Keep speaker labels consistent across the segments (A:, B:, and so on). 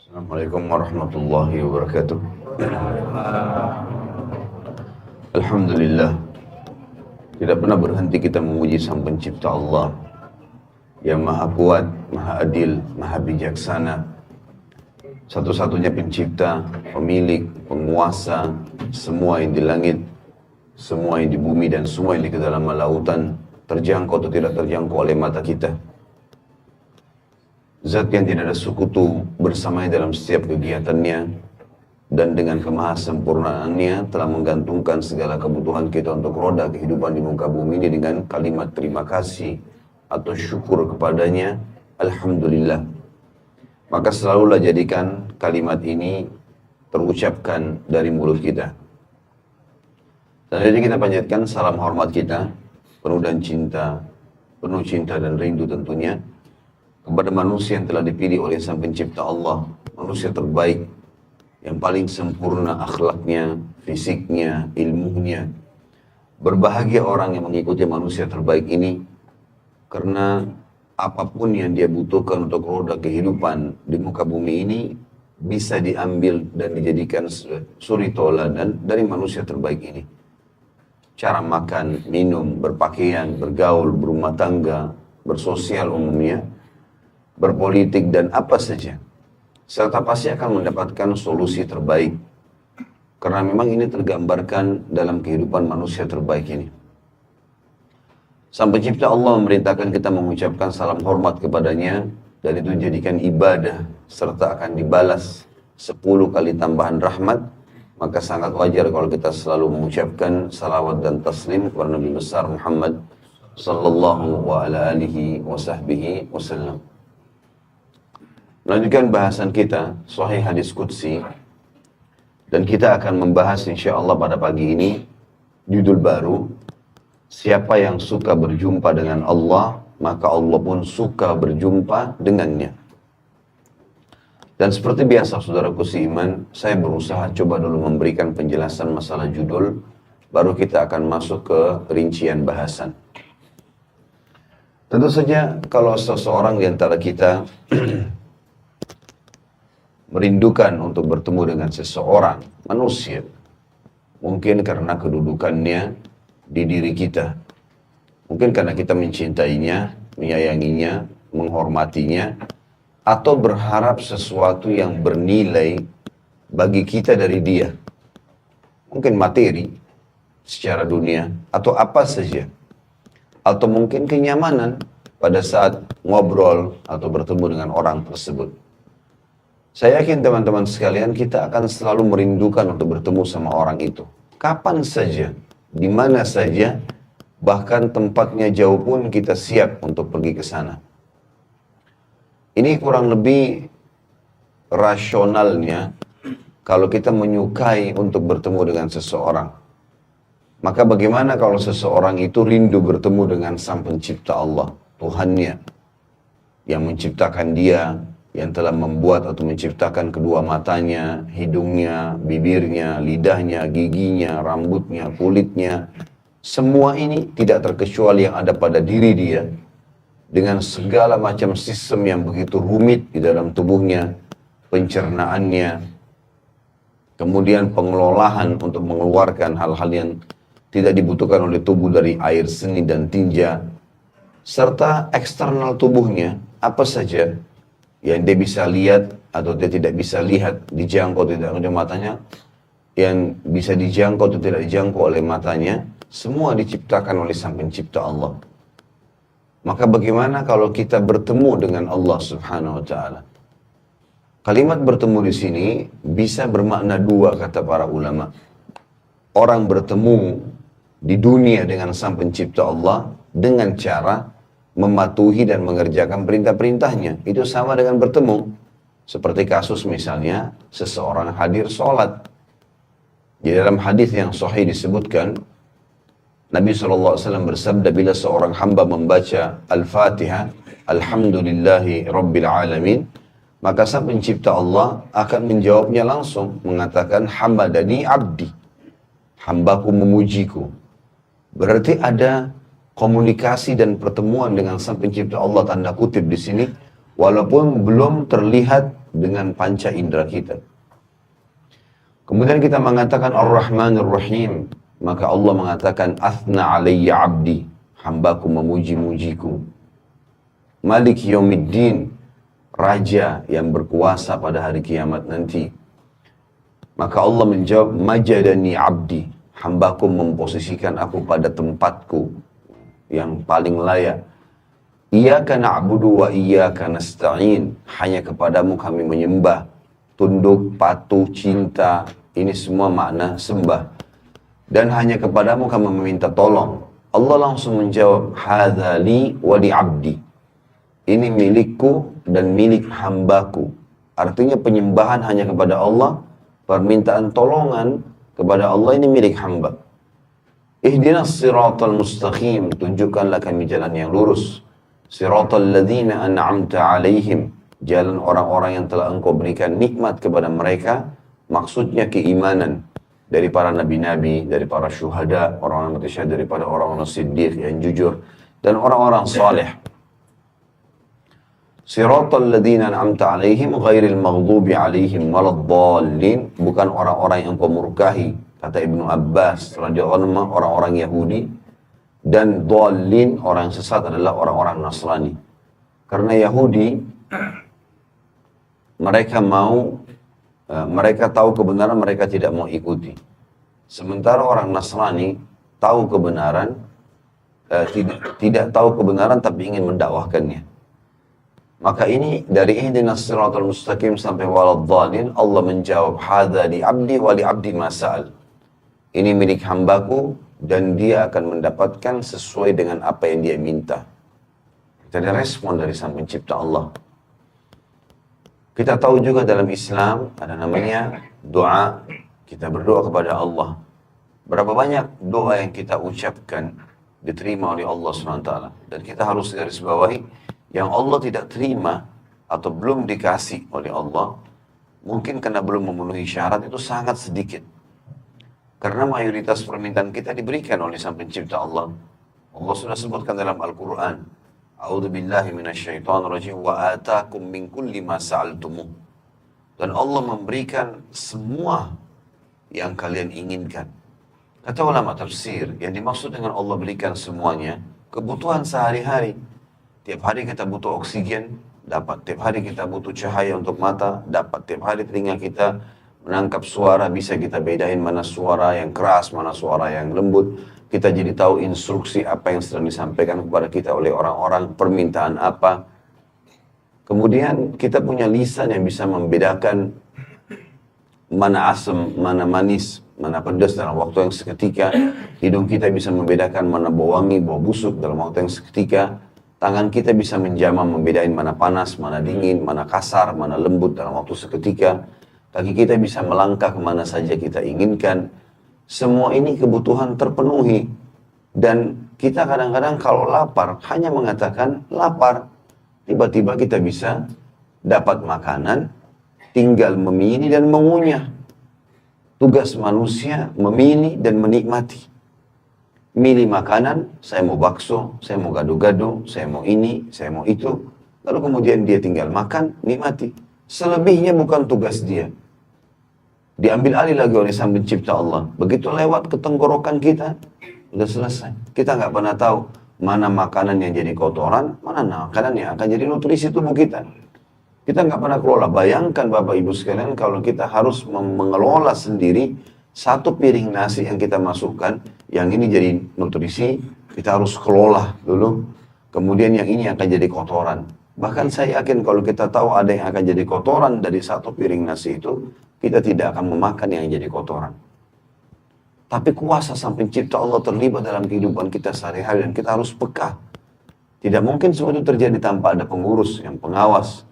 A: Assalamualaikum warahmatullahi wabarakatuh. Alhamdulillah, tidak pernah berhenti kita memuji Sang Pencipta Allah yang Maha Kuat, Maha Adil, Maha Bijaksana, satu-satunya pencipta, pemilik, penguasa semua yang di langit, semua yang di bumi, dan semua yang di kedalaman lautan, terjangkau atau tidak terjangkau oleh mata kita. Zat yang tidak ada sekutu bersamanya dalam setiap kegiatannya, dan dengan kemahasempurnaannya telah menggantungkan segala kebutuhan kita untuk roda kehidupan di muka bumi ini dengan kalimat terima kasih atau syukur kepadanya. Alhamdulillah. Maka selalulah jadikan kalimat ini terucapkan dari mulut kita. Dan jadi kita panjatkan salam hormat kita penuh cinta dan rindu tentunya kepada manusia yang telah dipilih oleh Sang Pencipta Allah, manusia terbaik, yang paling sempurna akhlaknya, fisiknya, ilmunya. Berbahagia orang yang mengikuti manusia terbaik ini, karena apapun yang dia butuhkan untuk roda kehidupan di muka bumi ini, bisa diambil dan dijadikan suri tauladan dari manusia terbaik ini. Cara makan, minum, berpakaian, bergaul, berumah tangga, bersosial umumnya, berpolitik dan apa saja, serta pasti akan mendapatkan solusi terbaik, karena memang ini tergambarkan dalam kehidupan manusia terbaik ini. Sang Pencipta Allah memerintahkan kita mengucapkan salam hormat kepadanya, dan itu dijadikan ibadah serta akan dibalas 10 kali tambahan rahmat. Maka sangat wajar kalau kita selalu mengucapkan salawat dan taslim kepada Nabi besar Muhammad sallallahu alaihi wasallam. Melanjutkan bahasan kita, Sahih Hadis Qudsi, dan kita akan membahas insyaAllah pada pagi ini judul baru, siapa yang suka berjumpa dengan Allah, maka Allah pun suka berjumpa dengannya. Dan seperti biasa saudaraku seiman, saya berusaha coba dulu memberikan penjelasan masalah judul, baru kita akan masuk ke rincian bahasan. Tentu saja kalau seseorang di antara kita merindukan untuk bertemu dengan seseorang, manusia, mungkin karena kedudukannya di diri kita, mungkin karena kita mencintainya, menyayanginya, menghormatinya, atau berharap sesuatu yang bernilai bagi kita dari dia, mungkin materi secara dunia atau apa saja, atau mungkin kenyamanan pada saat ngobrol atau bertemu dengan orang tersebut. Saya yakin teman-teman sekalian, kita akan selalu merindukan untuk bertemu sama orang itu. Kapan saja, di mana saja, bahkan tempatnya jauh pun kita siap untuk pergi ke sana. Ini kurang lebih rasionalnya kalau kita menyukai untuk bertemu dengan seseorang. Maka bagaimana kalau seseorang itu rindu bertemu dengan Sang Pencipta Allah, Tuhannya, yang menciptakan dia, yang telah membuat atau menciptakan kedua matanya, hidungnya, bibirnya, lidahnya, giginya, rambutnya, kulitnya. Semua ini tidak terkecuali yang ada pada diri dia, dengan segala macam sistem yang begitu rumit di dalam tubuhnya, pencernaannya, kemudian pengelolaan untuk mengeluarkan hal-hal yang tidak dibutuhkan oleh tubuh dari air seni dan tinja, serta eksternal tubuhnya, apa saja yang dia bisa lihat atau dia tidak bisa lihat, dijangkau tidak oleh matanya, yang bisa dijangkau atau tidak dijangkau oleh matanya, semua diciptakan oleh Sang Pencipta Allah. Maka bagaimana kalau kita bertemu dengan Allah Subhanahu wa Ta'ala? Kalimat bertemu di sini bisa bermakna dua, kata para ulama. Orang bertemu di dunia dengan Sang Pencipta Allah dengan cara mematuhi dan mengerjakan perintah-perintahnya. Itu sama dengan bertemu. Seperti kasus misalnya, seseorang hadir sholat. Di dalam hadis yang sahih disebutkan, Nabi SAW bersabda, bila seorang hamba membaca Al-Fatihah, Alhamdulillahi Rabbil Alamin, maka Sang Pencipta Allah akan menjawabnya langsung, mengatakan, Hamadani abdi, hambaku memujiku. Berarti ada komunikasi dan pertemuan dengan Sang Pencipta Allah, tanda kutip di sini, walaupun belum terlihat dengan panca indera kita. Kemudian kita mengatakan Ar-Rahmanir Rahim, maka Allah mengatakan Athna alayya abdi, hambaku memuji-mujiku. Malik Yaumiddin, raja yang berkuasa pada hari kiamat nanti. Maka Allah menjawab, Majadani abdi, hambaku memposisikan aku pada tempatku yang paling layak. Iyyaka na'budu wa iyyaka nasta'in, hanya kepadamu kami menyembah, tunduk, patuh, cinta, ini semua makna sembah. Dan hanya kepadamu kami meminta tolong. Allah langsung menjawab, hadza li wa li abdi, ini milikku dan milik hambaku. Artinya penyembahan hanya kepada Allah, permintaan tolongan kepada Allah ini milik hamba. Ihdinas siratal mustaqim, tunjukkanlah kami jalan yang lurus. Siratal ladzina an'amta alaihim, jalan orang-orang yang telah engkau berikan nikmat kepada mereka, maksudnya keimanan dari para nabi-nabi, dari para syuhada, orang-orang mati syahid, daripada orang-orang siddiq yang jujur, dan orang-orang saleh. Siratal ladzina an'amta alaihim ghairil maghdubi alaihim waladdallin, bukan orang-orang yang kau murkahi, kata Ibnu Abbas radhiyallahu anhu, orang-orang Yahudi. Dan dhalin, orang yang sesat adalah orang-orang Nasrani. Karena Yahudi mereka tahu kebenaran, mereka tidak mau ikuti. Sementara orang Nasrani tahu kebenaran, tidak tahu kebenaran tapi ingin mendakwahkannya. Maka ini dari ihdinas siratal mustaqim sampai waladhdallin, Allah menjawab hadza li abdi wa li abdi ma sa'al. Ini milik hambaku dan dia akan mendapatkan sesuai dengan apa yang dia minta. Kita ada respon dari Sang Pencipta Allah. Kita tahu juga dalam Islam ada namanya doa. Kita berdoa kepada Allah. Berapa banyak doa yang kita ucapkan diterima oleh Allah SWT. Dan kita harus garis bawahi, yang Allah tidak terima atau belum dikasih oleh Allah, mungkin karena belum memenuhi syarat, itu sangat sedikit. Karena mayoritas permintaan kita diberikan oleh Sang Pencipta Allah. Allah sudah sebutkan dalam Al-Quran, A'udzubillahi minasyaitonirrajim wa atakum min kulli ma sa'altumuh. Dan Allah memberikan semua yang kalian inginkan. Kata ulama tafsir, yang dimaksud dengan Allah berikan semuanya, kebutuhan sehari-hari. Tiap hari kita butuh oksigen, dapat. Tiap hari kita butuh cahaya untuk mata, dapat. Tiap hari telinga kita menangkap suara, bisa kita bedain mana suara yang keras, mana suara yang lembut. Kita jadi tahu instruksi apa yang sedang disampaikan kepada kita oleh orang-orang, permintaan apa. Kemudian kita punya lisan yang bisa membedakan mana asam, mana manis, mana pedas dalam waktu yang seketika. Hidung kita bisa membedakan mana bau wangi, bau busuk dalam waktu yang seketika. Tangan kita bisa menjamah, membedain mana panas, mana dingin, mana kasar, mana lembut dalam waktu seketika. Kaki kita bisa melangkah kemana saja kita inginkan. Semua ini kebutuhan terpenuhi. Dan kita kadang-kadang kalau lapar, hanya mengatakan lapar. Tiba-tiba kita bisa dapat makanan, tinggal memilih dan mengunyah. Tugas manusia memilih dan menikmati. Milih makanan, saya mau bakso, saya mau gado-gado, saya mau ini, saya mau itu. Lalu kemudian dia tinggal makan, nikmati. Selebihnya bukan tugas dia. Diambil alih lagi oleh Sang Pencipta Allah. Begitu lewat ke tenggorokan kita, udah selesai. Kita nggak pernah tahu mana makanan yang jadi kotoran, mana makanan yang akan jadi nutrisi tubuh kita. Kita nggak pernah kelola. Bayangkan Bapak Ibu sekalian, kalau kita harus mengelola sendiri satu piring nasi yang kita masukkan, yang ini jadi nutrisi, kita harus kelola dulu. Kemudian yang ini akan jadi kotoran. Bahkan saya yakin kalau kita tahu ada yang akan jadi kotoran dari satu piring nasi itu, kita tidak akan memakan yang jadi kotoran. Tapi kuasa Sang Pencipta Allah terlibat dalam kehidupan kita sehari-hari dan kita harus peka. Tidak mungkin semua itu terjadi tanpa ada pengurus yang pengawas.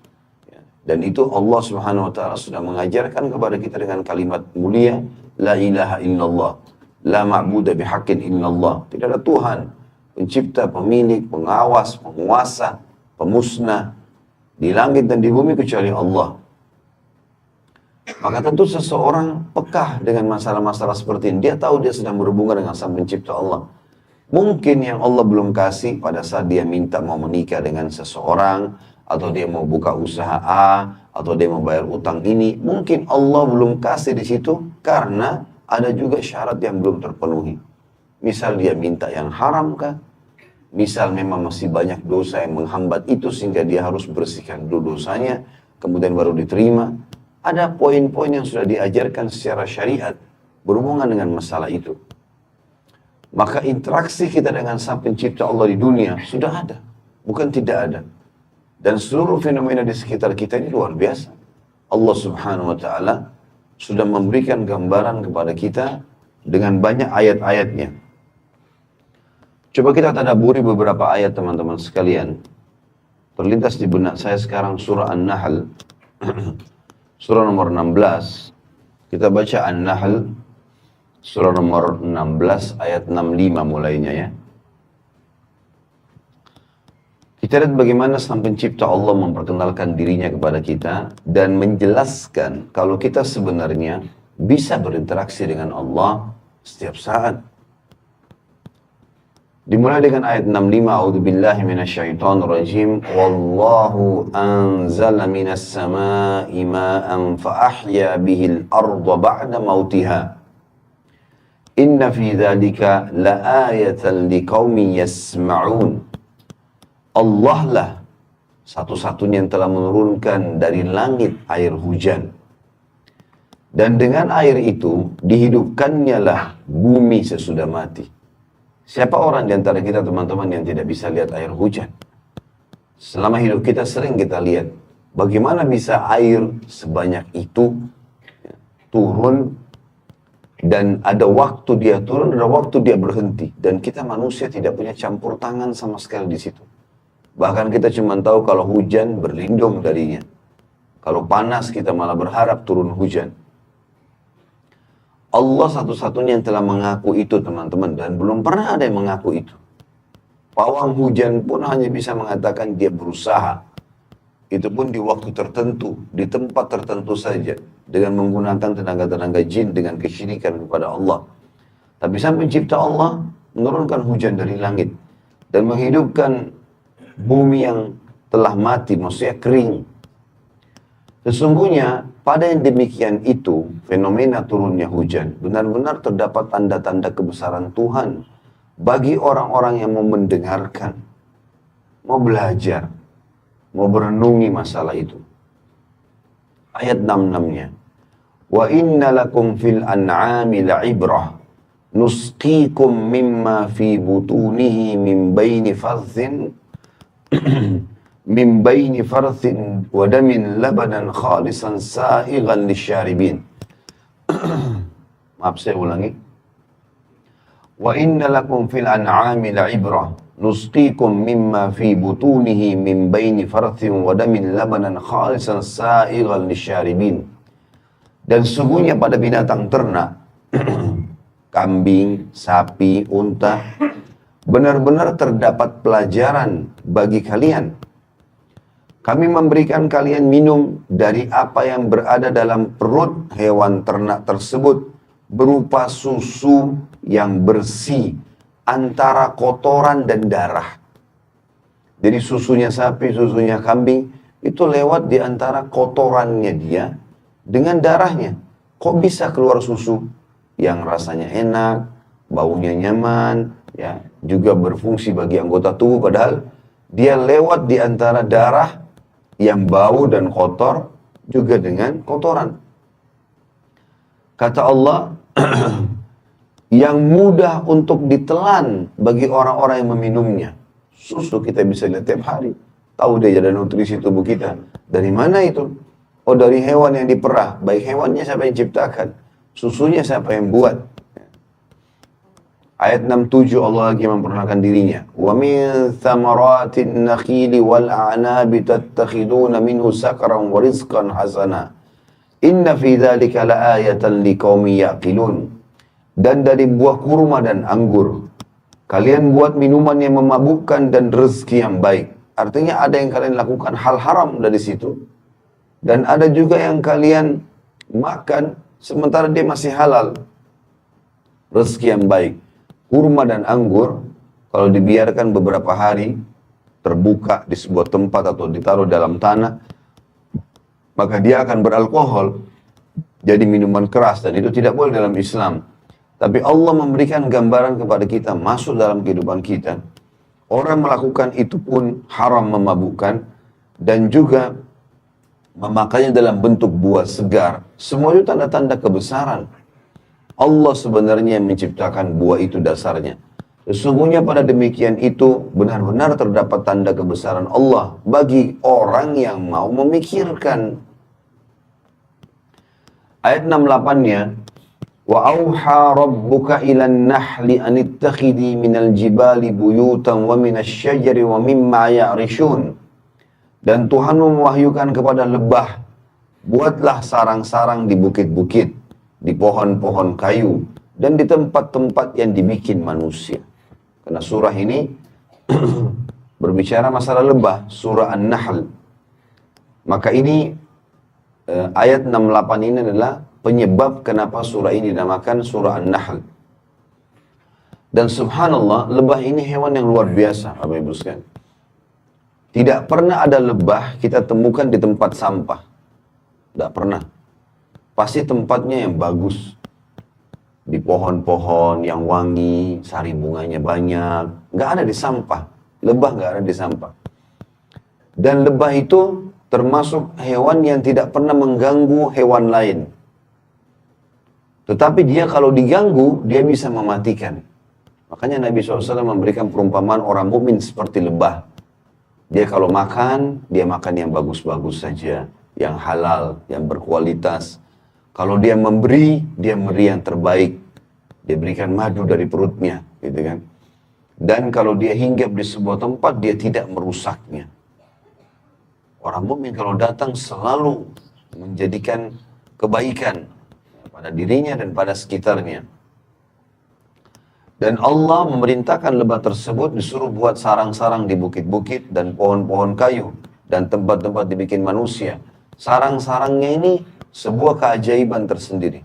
A: Dan itu Allah Subhanahu wa taala sudah mengajarkan kepada kita dengan kalimat mulia, la ilaha illallah, la ma'budu bihaqqin illallah. Tidak ada Tuhan, pencipta, pemilik, pengawas, penguasa, pemusnah di langit dan di bumi kecuali Allah. Maka tentu seseorang peka dengan masalah-masalah seperti ini. Dia tahu dia sedang berhubungan dengan Sang Pencipta Allah. Mungkin yang Allah belum kasih pada saat dia minta mau menikah dengan seseorang, atau dia mau buka usaha A, atau dia mau bayar utang ini, mungkin Allah belum kasih di situ karena ada juga syarat yang belum terpenuhi. Misal dia minta yang haram kah? Misal memang masih banyak dosa yang menghambat itu sehingga dia harus bersihkan dulu dosanya, kemudian baru diterima. Ada poin-poin yang sudah diajarkan secara syariat berhubungan dengan masalah itu. Maka interaksi kita dengan Sang Pencipta Allah di dunia sudah ada, bukan tidak ada. Dan seluruh fenomena di sekitar kita ini luar biasa. Allah Subhanahu wa Ta'ala sudah memberikan gambaran kepada kita dengan banyak ayat-ayatnya. Coba kita tadabburi beberapa ayat teman-teman sekalian. Terlintas di benak saya sekarang surah An-Nahl, surah nomor 16. Kita baca An-Nahl, surah nomor 16 ayat 65 mulainya ya. Kita lihat bagaimana Sang Pencipta Allah memperkenalkan dirinya kepada kita dan menjelaskan kalau kita sebenarnya bisa berinteraksi dengan Allah setiap saat. Dimulai dengan ayat 65, A'udzubillahi minasyaitonirrajim. Wallahu anzala minas samaa'i ma'an fa ahya bihil arda ba'da mautiha. Inna fi dzalika laayatan liqaumin yasma'un. Allah lah satu-satunya yang telah menurunkan dari langit air hujan. Dan dengan air itu dihidupkannya lah bumi sesudah mati. Siapa orang di antara kita teman-teman yang tidak bisa lihat air hujan? Selama hidup kita sering kita lihat bagaimana bisa air sebanyak itu turun dan ada waktu dia turun, ada waktu dia berhenti. Dan kita manusia tidak punya campur tangan sama sekali di situ. Bahkan kita cuma tahu kalau hujan berlindung darinya. Kalau panas kita malah berharap turun hujan. Allah satu-satunya yang telah mengaku itu teman-teman. Dan belum pernah ada yang mengaku itu. Pawang hujan pun hanya bisa mengatakan dia berusaha. Itu pun di waktu tertentu, di tempat tertentu saja. Dengan menggunakan tenaga-tenaga jin dengan kesyirikan kepada Allah. Tapi Sang Pencipta Allah menurunkan hujan dari langit. Dan menghidupkan bumi yang telah mati, maksudnya kering. Sesungguhnya pada yang demikian itu, fenomena turunnya hujan, benar-benar terdapat tanda-tanda kebesaran Tuhan bagi orang-orang yang mau mendengarkan, mau belajar, mau berenungi masalah itu. Ayat 66-nya. Wa inna lakum fil an'ami la'ibrah nusqikum mimma fi butunihi min baini fadhin min baini farthin wa damin labanan khalisan sa'igan lisyaribin. Maaf, saya ulangi. Wa inna lakum fil an'ami la'ibrah nusqikum mimma fi butunihi min baini farthin wa damin labanan khalisan sa'igan lisyaribin. Dan sungguhnya pada binatang ternak kambing, sapi, unta, benar-benar terdapat pelajaran bagi kalian. Kami memberikan kalian minum dari apa yang berada dalam perut hewan ternak tersebut berupa susu yang bersih antara kotoran dan darah. Jadi susunya sapi, susunya kambing itu lewat di antara kotorannya dia dengan darahnya. Kok bisa keluar susu yang rasanya enak, baunya nyaman, ya, juga berfungsi bagi anggota tubuh, padahal dia lewat di antara darah yang bau dan kotor juga dengan kotoran. Kata Allah, yang mudah untuk ditelan bagi orang-orang yang meminumnya. Susu kita bisa lihat tiap hari. Tahu dia ada nutrisi tubuh kita. Dari mana itu? Oh, dari hewan yang diperah. Baik hewannya siapa yang ciptakan? Susunya siapa yang buat? Ayat 67 Allah lagi memperkenalkan dirinya. Wa min thamaratin nakhili wal a'nabi tattakhiduna minhu sakaran wa rizqan hasana. Inna fi dzalika laayatan liqaumin yaqilun. Dan dari buah kurma dan anggur kalian buat minuman yang memabukkan dan rezeki yang baik. Artinya ada yang kalian lakukan hal haram dari situ. Dan ada juga yang kalian makan sementara dia masih halal. Rezeki yang baik. Kurma dan anggur, kalau dibiarkan beberapa hari, terbuka di sebuah tempat atau ditaruh dalam tanah, maka dia akan beralkohol, jadi minuman keras, dan itu tidak boleh dalam Islam. Tapi Allah memberikan gambaran kepada kita, masuk dalam kehidupan kita. Orang melakukan itu pun haram memabukkan, dan juga memakainya dalam bentuk buah segar. Semua itu tanda-tanda kebesaran. Allah sebenarnya yang menciptakan buah itu dasarnya. Sesungguhnya pada demikian itu benar-benar terdapat tanda kebesaran Allah bagi orang yang mau memikirkan. Ayat 68-nya, wa auha rabbuka ilan nahli anittakhidhi minal jibali buyutan wa minasy syajari wa mimma ya'rishun. Dan Tuhan mewahyukan kepada lebah, buatlah sarang-sarang di bukit-bukit, di pohon-pohon kayu, dan di tempat-tempat yang dibikin manusia. Karena surah ini berbicara masalah lebah, surah An-Nahl. Maka ini ayat 68 ini adalah penyebab kenapa surah ini dinamakan surah An-Nahl. Dan subhanallah, lebah ini hewan yang luar biasa, Bapak Ibu sekalian. Tidak pernah ada lebah kita temukan di tempat sampah. Tidak pernah. Pasti tempatnya yang bagus. Di pohon-pohon yang wangi, sari bunganya banyak. Nggak ada di sampah. Lebah nggak ada di sampah. Dan lebah itu termasuk hewan yang tidak pernah mengganggu hewan lain. Tetapi dia kalau diganggu, dia bisa mematikan. Makanya Nabi SAW memberikan perumpamaan orang mukmin seperti lebah. Dia kalau makan, dia makan yang bagus-bagus saja, yang halal, yang berkualitas. Kalau dia memberi yang terbaik. Dia berikan madu dari perutnya, gitu kan. Dan kalau dia hinggap di sebuah tempat, dia tidak merusaknya. Orang mukmin kalau datang selalu menjadikan kebaikan pada dirinya dan pada sekitarnya. Dan Allah memerintahkan lebah tersebut disuruh buat sarang-sarang di bukit-bukit dan pohon-pohon kayu dan tempat-tempat dibikin manusia. Sarang-sarangnya ini sebuah keajaiban tersendiri.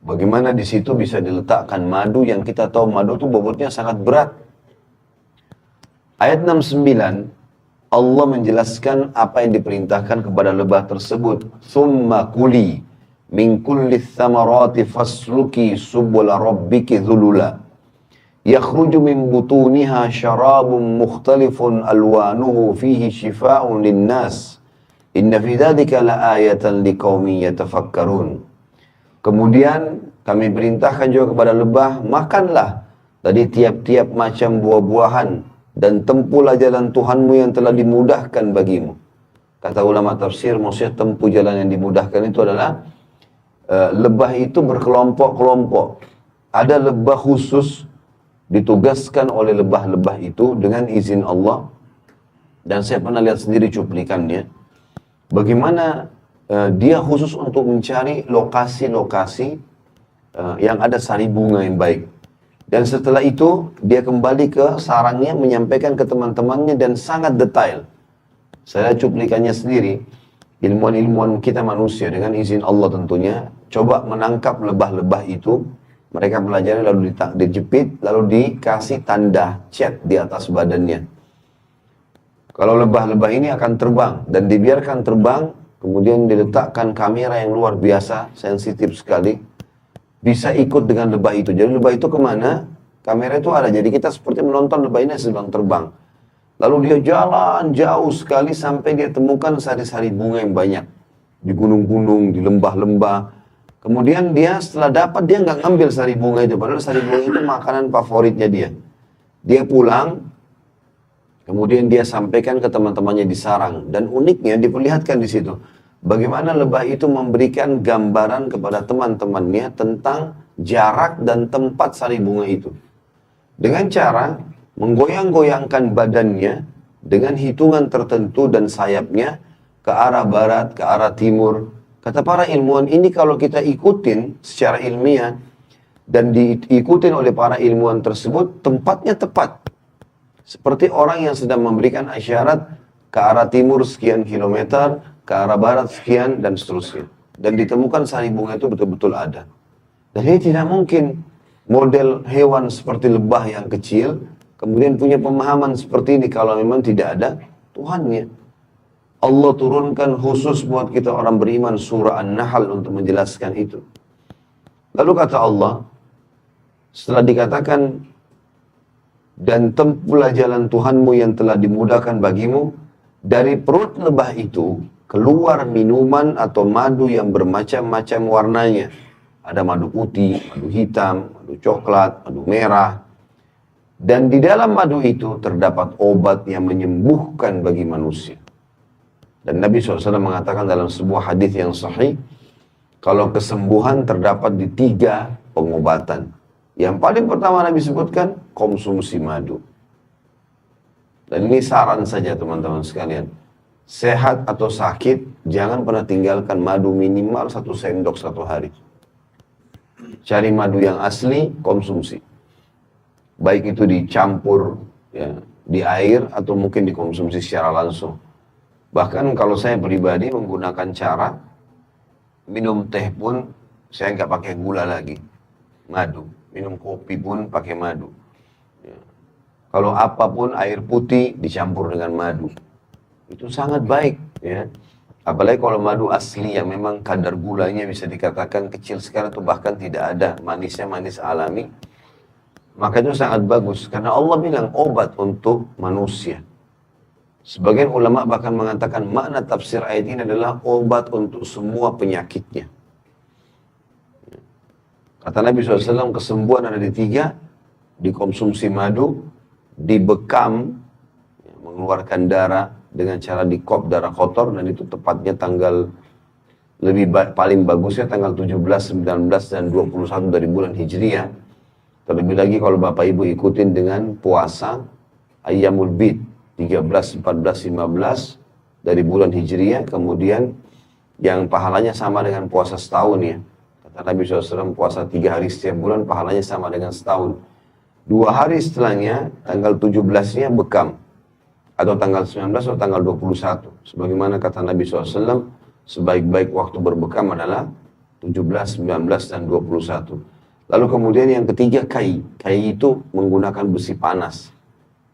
A: Bagaimana di situ bisa diletakkan madu yang kita tahu madu itu bobotnya sangat berat. Ayat 69, Allah menjelaskan apa yang diperintahkan kepada lebah tersebut. Thumma kuli min kulli thamarati fasluki subula rabbiki dhulula yakhruju min butuniha syarabun mukhtalifun alwanuhu fihi shifa'un linnas inna fi dzalika laayatan liqaumin yatafakkarun. Kemudian kami perintahkan juga kepada lebah, makanlah dari tiap-tiap macam buah-buahan dan tempuhlah jalan Tuhanmu yang telah dimudahkan bagimu. Kata ulama tafsir, maksudnya tempuh jalan yang dimudahkan itu adalah lebah itu berkelompok-kelompok. Ada lebah khusus ditugaskan oleh lebah-lebah itu dengan izin Allah. Dan saya pernah lihat sendiri cuplikannya. Bagaimana dia khusus untuk mencari lokasi-lokasi yang ada sari bunga yang baik. Dan setelah itu dia kembali ke sarangnya menyampaikan ke teman-temannya dan sangat detail. Saya cuplikannya sendiri. Ilmuwan-ilmuwan kita manusia dengan izin Allah tentunya coba menangkap lebah-lebah itu, mereka pelajari lalu dijepit lalu dikasih tanda cat di atas badannya. Kalau lebah-lebah ini akan terbang dan dibiarkan terbang, kemudian diletakkan kamera yang luar biasa, sensitif sekali, bisa ikut dengan lebah itu. Jadi lebah itu kemana? Kamera itu ada, jadi kita seperti menonton lebah ini sedang terbang. Lalu dia jalan jauh sekali sampai dia temukan sari-sari bunga yang banyak. Di gunung-gunung, di lembah-lembah. Kemudian dia setelah dapat, dia nggak ngambil sari bunga itu. Padahal sari bunga itu makanan favoritnya dia. Dia pulang, kemudian dia sampaikan ke teman-temannya di sarang. Dan uniknya diperlihatkan di situ. Bagaimana lebah itu memberikan gambaran kepada teman-temannya tentang jarak dan tempat sari bunga itu. Dengan cara menggoyang-goyangkan badannya dengan hitungan tertentu dan sayapnya ke arah barat, ke arah timur. Kata para ilmuwan, ini kalau kita ikutin secara ilmiah dan diikutin oleh para ilmuwan tersebut, tempatnya tepat. Seperti orang yang sedang memberikan isyarat ke arah timur sekian kilometer, ke arah barat sekian, dan seterusnya. Dan ditemukan sari bunga itu betul-betul ada. Dan ini tidak mungkin model hewan seperti lebah yang kecil kemudian punya pemahaman seperti ini kalau memang tidak ada Tuhannya. Allah turunkan khusus buat kita orang beriman surah An-Nahl untuk menjelaskan itu. Lalu kata Allah, setelah dikatakan, dan tempuhlah jalan Tuhanmu yang telah dimudahkan bagimu, dari perut lebah itu keluar minuman atau madu yang bermacam-macam warnanya. Ada madu putih, madu hitam, madu coklat, madu merah. Dan di dalam madu itu terdapat obat yang menyembuhkan bagi manusia. Dan Nabi SAW mengatakan dalam sebuah hadis yang sahih, kalau kesembuhan terdapat di 3 pengobatan. Yang paling pertama Nabi sebutkan, konsumsi madu. Dan ini saran saja teman-teman sekalian. Sehat atau sakit, jangan pernah tinggalkan madu minimal 1 sendok 1 hari. Cari madu yang asli, konsumsi. Baik itu dicampur ya, di air atau mungkin dikonsumsi secara langsung. Bahkan kalau saya pribadi menggunakan cara minum teh pun saya nggak pakai gula lagi, madu. Minum kopi pun pakai madu. Ya. Kalau apapun air putih dicampur dengan madu, itu sangat baik. Ya. Apalagi kalau madu asli yang memang kadar gulanya bisa dikatakan kecil sekali atau bahkan tidak ada, manisnya manis alami. Maka itu sangat bagus karena Allah bilang obat untuk manusia. Sebagian ulama bahkan mengatakan makna tafsir ayat ini adalah obat untuk semua penyakitnya. Kata Nabi SAW, kesembuhan ada di 3, dikonsumsi madu, dibekam, mengeluarkan darah dengan cara dikop darah kotor, dan itu tepatnya tanggal paling bagusnya tanggal 17, 19, dan 21 dari bulan Hijriah. Terlebih lagi kalau Bapak Ibu ikutin dengan puasa Ayyamul Bid, 13, 14, 15 dari bulan Hijriah, kemudian yang pahalanya sama dengan puasa setahun ya. Kata Nabi SAW, puasa 3 hari setiap bulan pahalanya sama dengan setahun. 2 hari setelahnya, tanggal 17-nya bekam. Atau tanggal 19 atau tanggal 21. Sebagaimana kata Nabi SAW, sebaik-baik waktu berbekam adalah 17, 19, dan 21. Lalu kemudian yang ketiga kai. Kai itu menggunakan besi panas.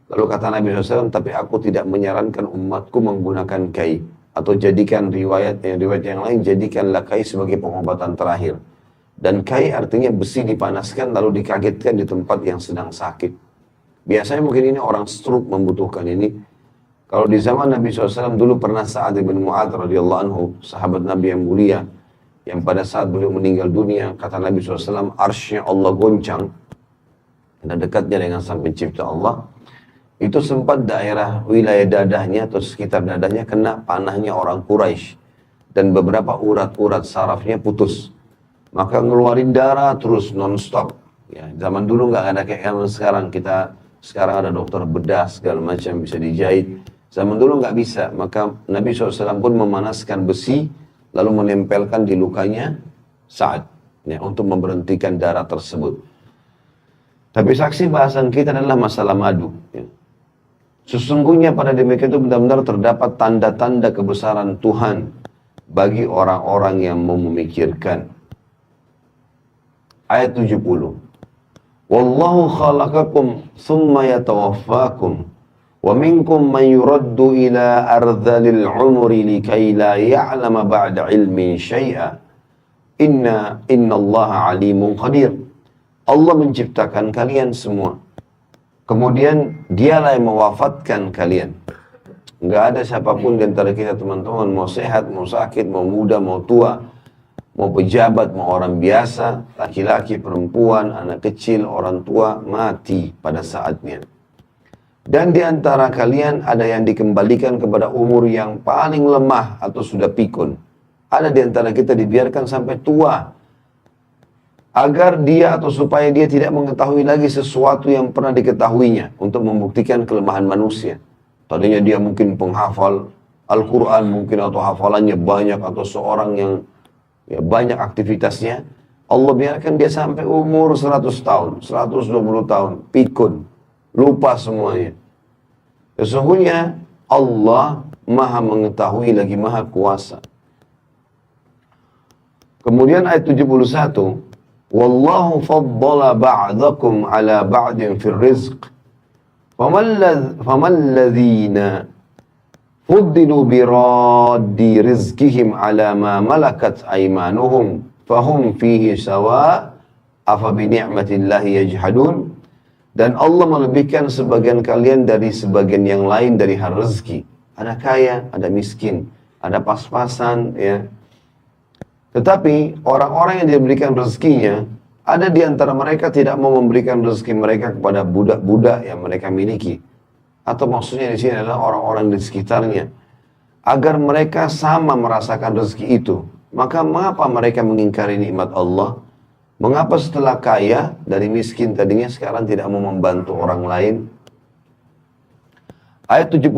A: Lalu kata Nabi SAW, tapi aku tidak menyarankan umatku menggunakan kai. Atau jadikan riwayat yang lain, jadikanlah kai sebagai pengobatan terakhir. Dan kai artinya besi dipanaskan lalu dikagetkan di tempat yang sedang sakit. Biasanya mungkin ini orang stroke membutuhkan ini. Kalau di zaman Nabi SAW dulu pernah Sa'ad bin Mu'adz radhiyallahu anhu, sahabat Nabi yang mulia, yang pada saat beliau meninggal dunia, kata Nabi SAW, arsy-Nya Allah goncang, dan dekatnya dengan Sang Pencipta Allah. Itu sempat daerah wilayah dadahnya atau sekitar dadahnya kena panahnya orang Quraisy, dan beberapa urat-urat sarafnya putus. Maka ngeluarin darah terus non-stop. Ya, zaman dulu nggak ada kayak zaman sekarang. Sekarang ada dokter bedah segala macam bisa dijahit. Zaman dulu nggak bisa. Maka Nabi SAW pun memanaskan besi lalu menempelkan di lukanya Sa'ad ya, untuk memberhentikan darah tersebut. Tapi saksi bahasan kita adalah masalah madu. Ya. Sesungguhnya pada demikian itu benar-benar terdapat tanda-tanda kebesaran Tuhan bagi orang-orang yang mau memikirkan. Ayat 70. Wallahu khalaqakum thumma yatawaffakum wa minkum man yuraddu ila ardhalil umri likay la ya'lama ba'da ilmin syai'a. Inna Allaha alimun qadir. Allah menciptakan kalian semua. Kemudian dialah yang mewafatkan kalian. Enggak ada siapapun di antara kita teman-teman, mau sehat, mau sakit, mau muda, mau tua, mau pejabat, mau orang biasa, laki-laki, perempuan, anak kecil, orang tua, mati pada saatnya. Dan di antara kalian ada yang dikembalikan kepada umur yang paling lemah atau sudah pikun. Ada di antara kita dibiarkan sampai tua, agar dia atau supaya dia tidak mengetahui lagi sesuatu yang pernah diketahuinya, untuk membuktikan kelemahan manusia. Tadinya dia mungkin penghafal Al-Quran mungkin, atau hafalannya banyak, atau seorang yang ya, banyak aktivitasnya. Allah biarkan dia sampai umur 100 tahun, 120 tahun, pikun, lupa semuanya. Sesungguhnya Allah maha mengetahui lagi maha kuasa. Kemudian ayat 71, Wallahu faddala ba'dakum ala ba'din fil rizq فَمَا الَّذِينَ فُضِّلُوا بِرَادِّ رِزْقِهِمْ عَلَى مَا مَلَكَتْ أَيْمَانُهُمْ فَهُمْ فِيهِ سَوَاءٌ أَفَبِنِعْمَةِ اللَّهِ يَجْحَدُونَ. Dan Allah melebihkan sebagian kalian dari sebagian yang lain dari hal rezeki. Ada kaya, ada miskin, ada pas-pasan, ya. Tetapi orang-orang yang diberikan rezekinya, ada di antara mereka tidak mau memberikan rezeki mereka kepada budak-budak yang mereka miliki. Atau maksudnya di sini adalah orang-orang di sekitarnya. Agar mereka sama merasakan rezeki itu. Maka mengapa mereka mengingkari nikmat Allah? Mengapa setelah kaya dari miskin tadinya sekarang tidak mau membantu orang lain? Ayat 72.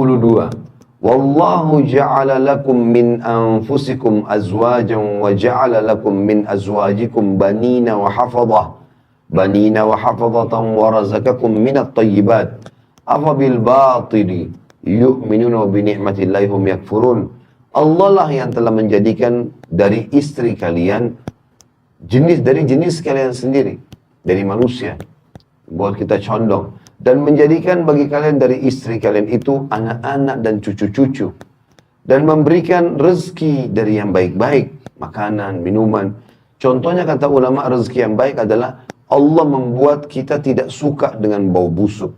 A: Wallahu ja'ala lakum min anfusikum azwajan wa ja'ala lakum min azwajikum banina wa hafadhatan wa razaqakum minat thayyibat. Afa bil batili yu'minuna wa bi ni'matillahi hum yakfurun. Allah lah yang telah menjadikan dari istri kalian dari jenis kalian sendiri, dari manusia, buat kita condong, dan menjadikan bagi kalian dari istri kalian itu anak-anak dan cucu-cucu, dan memberikan rezeki dari yang baik-baik, makanan, minuman. Contohnya kata ulama, rezeki yang baik adalah Allah membuat kita tidak suka dengan bau busuk,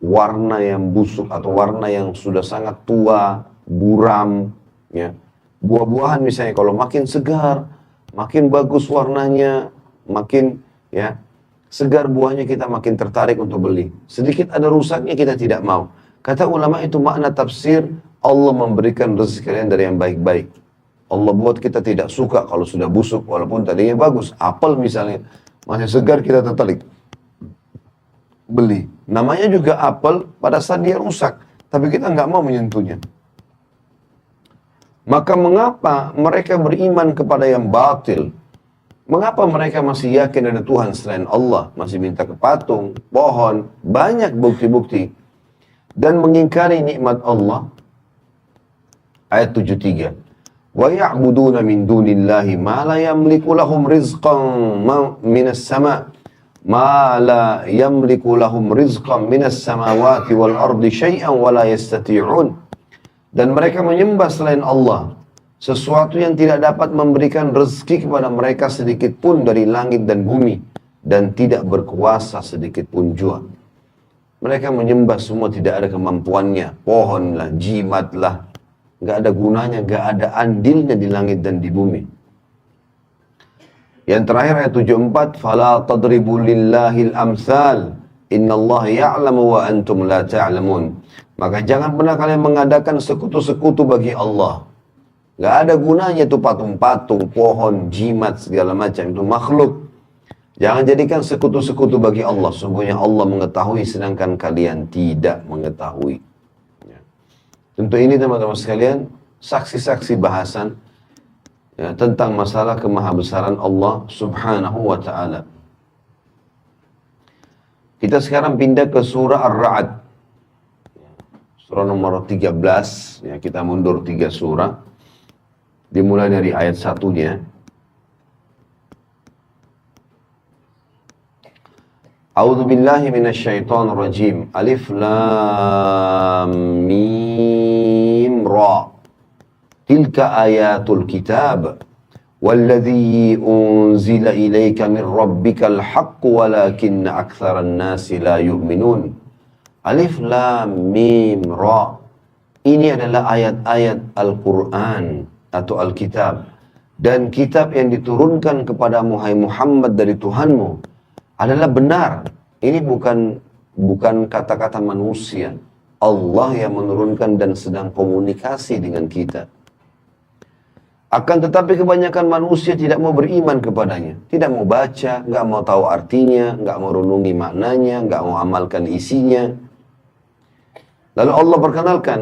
A: warna yang busuk atau warna yang sudah sangat tua, buram, ya. Buah-buahan misalnya kalau makin segar, makin bagus warnanya, makin ya segar buahnya, kita makin tertarik untuk beli. Sedikit ada rusaknya kita tidak mau. Kata ulama itu makna tafsir Allah memberikan rezeki kalian dari yang baik-baik. Allah buat kita tidak suka kalau sudah busuk walaupun tadinya bagus. Apel misalnya masih segar kita tertarik beli. Namanya juga apel pada saat dia rusak, tapi kita nggak mau menyentuhnya. Maka mengapa mereka beriman kepada yang batil? Mengapa mereka masih yakin ada Tuhan selain Allah? Masih minta ke patung, pohon, banyak bukti-bukti. Dan mengingkari nikmat Allah. Ayat 73. Wa ya'buduna min dunillahi ma la yamliku lahum rizqan minas sama' ma la yamliku lahum rizqan minas samawati wal ardi syai'an wa la yastati'un. Dan mereka menyembah selain Allah sesuatu yang tidak dapat memberikan rezeki kepada mereka sedikit pun dari langit dan bumi, dan tidak berkuasa sedikit pun jua. Mereka menyembah semua tidak ada kemampuannya, pohon lah, jimat lah, gak ada gunanya, gak ada andilnya di langit dan di bumi. Yang terakhir ayat 74, fala tadribu lillahil amsal innallaha ya'lamu wa antum la ta'lamun. Maka jangan pernah kalian mengadakan sekutu-sekutu bagi Allah. Gak ada gunanya itu patung-patung, pohon, jimat, segala macam. Itu makhluk. Jangan jadikan sekutu-sekutu bagi Allah. Sungguhnya Allah mengetahui sedangkan kalian tidak mengetahui. Ya. Tentu ini teman-teman sekalian, saksi-saksi bahasan ya, tentang masalah kemahabesaran Allah subhanahu wa ta'ala. Kita sekarang pindah ke surah Ar-Ra'd. Surah nomor 13, ya, kita mundur 3 surah. Dimulai dari ayat 1-nya. A'udzu billahi minasyaitonir rajim. Alif lam mim ra. Tilka ayatul kitab. Walladzi unzila ilaika min rabbikal haqq walakinna aktsaran nasi la yu'minun. Alif lam mim ra. Ini adalah ayat-ayat Al-Quran atau Alkitab. Dan kitab yang diturunkan kepada Muhammad dari Tuhanmu adalah benar. Ini bukan kata-kata manusia. Allah yang menurunkan dan sedang komunikasi dengan kita. Akan tetapi kebanyakan manusia tidak mau beriman kepadanya. Tidak mau baca, nggak mau tahu artinya, nggak mau renungi maknanya, nggak mau amalkan isinya. Lalu Allah perkenalkan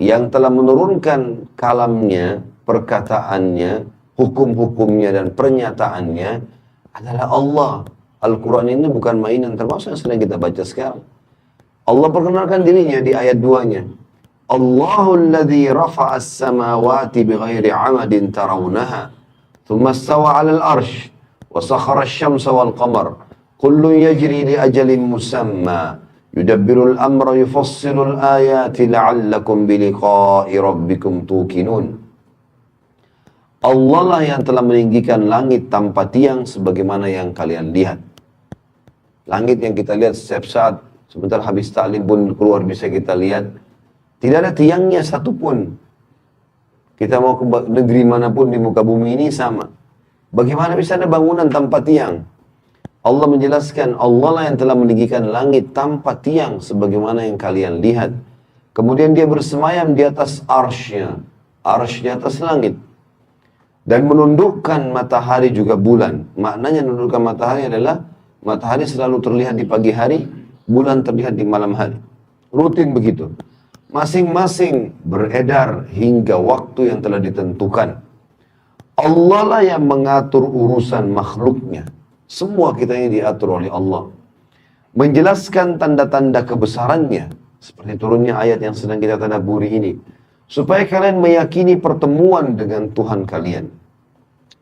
A: yang telah menurunkan kalamnya, perkataannya, hukum-hukumnya dan pernyataannya adalah Allah. Al-Quran ini bukan mainan, termasuk yang sedang kita baca sekarang. Allah perkenalkan dirinya di ayat 2-nya. Allahul ladzi rafa'a as-samawati bighairi 'amadin tarawunaha, thumma istawa 'alal arsh wa sakhara asy-syamsa wal qamar, kullun yajri li ajalin musamma, Yudabbirul amra yufassirul ayati la'allakum biliqa'i rabbikum tuqinun. Allah lah yang telah meninggikan langit tanpa tiang sebagaimana yang kalian lihat. Langit yang kita lihat setiap saat, sebentar habis taklim pun keluar bisa kita lihat. Tidak ada tiangnya satupun. Kita mau ke negeri manapun di muka bumi ini sama. Bagaimana bisa ada bangunan tanpa tiang? Allah menjelaskan, Allah lah yang telah meninggikan langit tanpa tiang sebagaimana yang kalian lihat. Kemudian dia bersemayam di atas arsy-Nya, arsy di atas langit. Dan menundukkan matahari juga bulan. Maknanya menundukkan matahari adalah matahari selalu terlihat di pagi hari, bulan terlihat di malam hari. Rutin begitu. Masing-masing beredar hingga waktu yang telah ditentukan. Allah lah yang mengatur urusan makhluknya. Semua kita ini diatur oleh Allah. Menjelaskan tanda-tanda kebesarannya. Seperti turunnya ayat yang sedang kita tadabburi ini. Supaya kalian meyakini pertemuan dengan Tuhan kalian.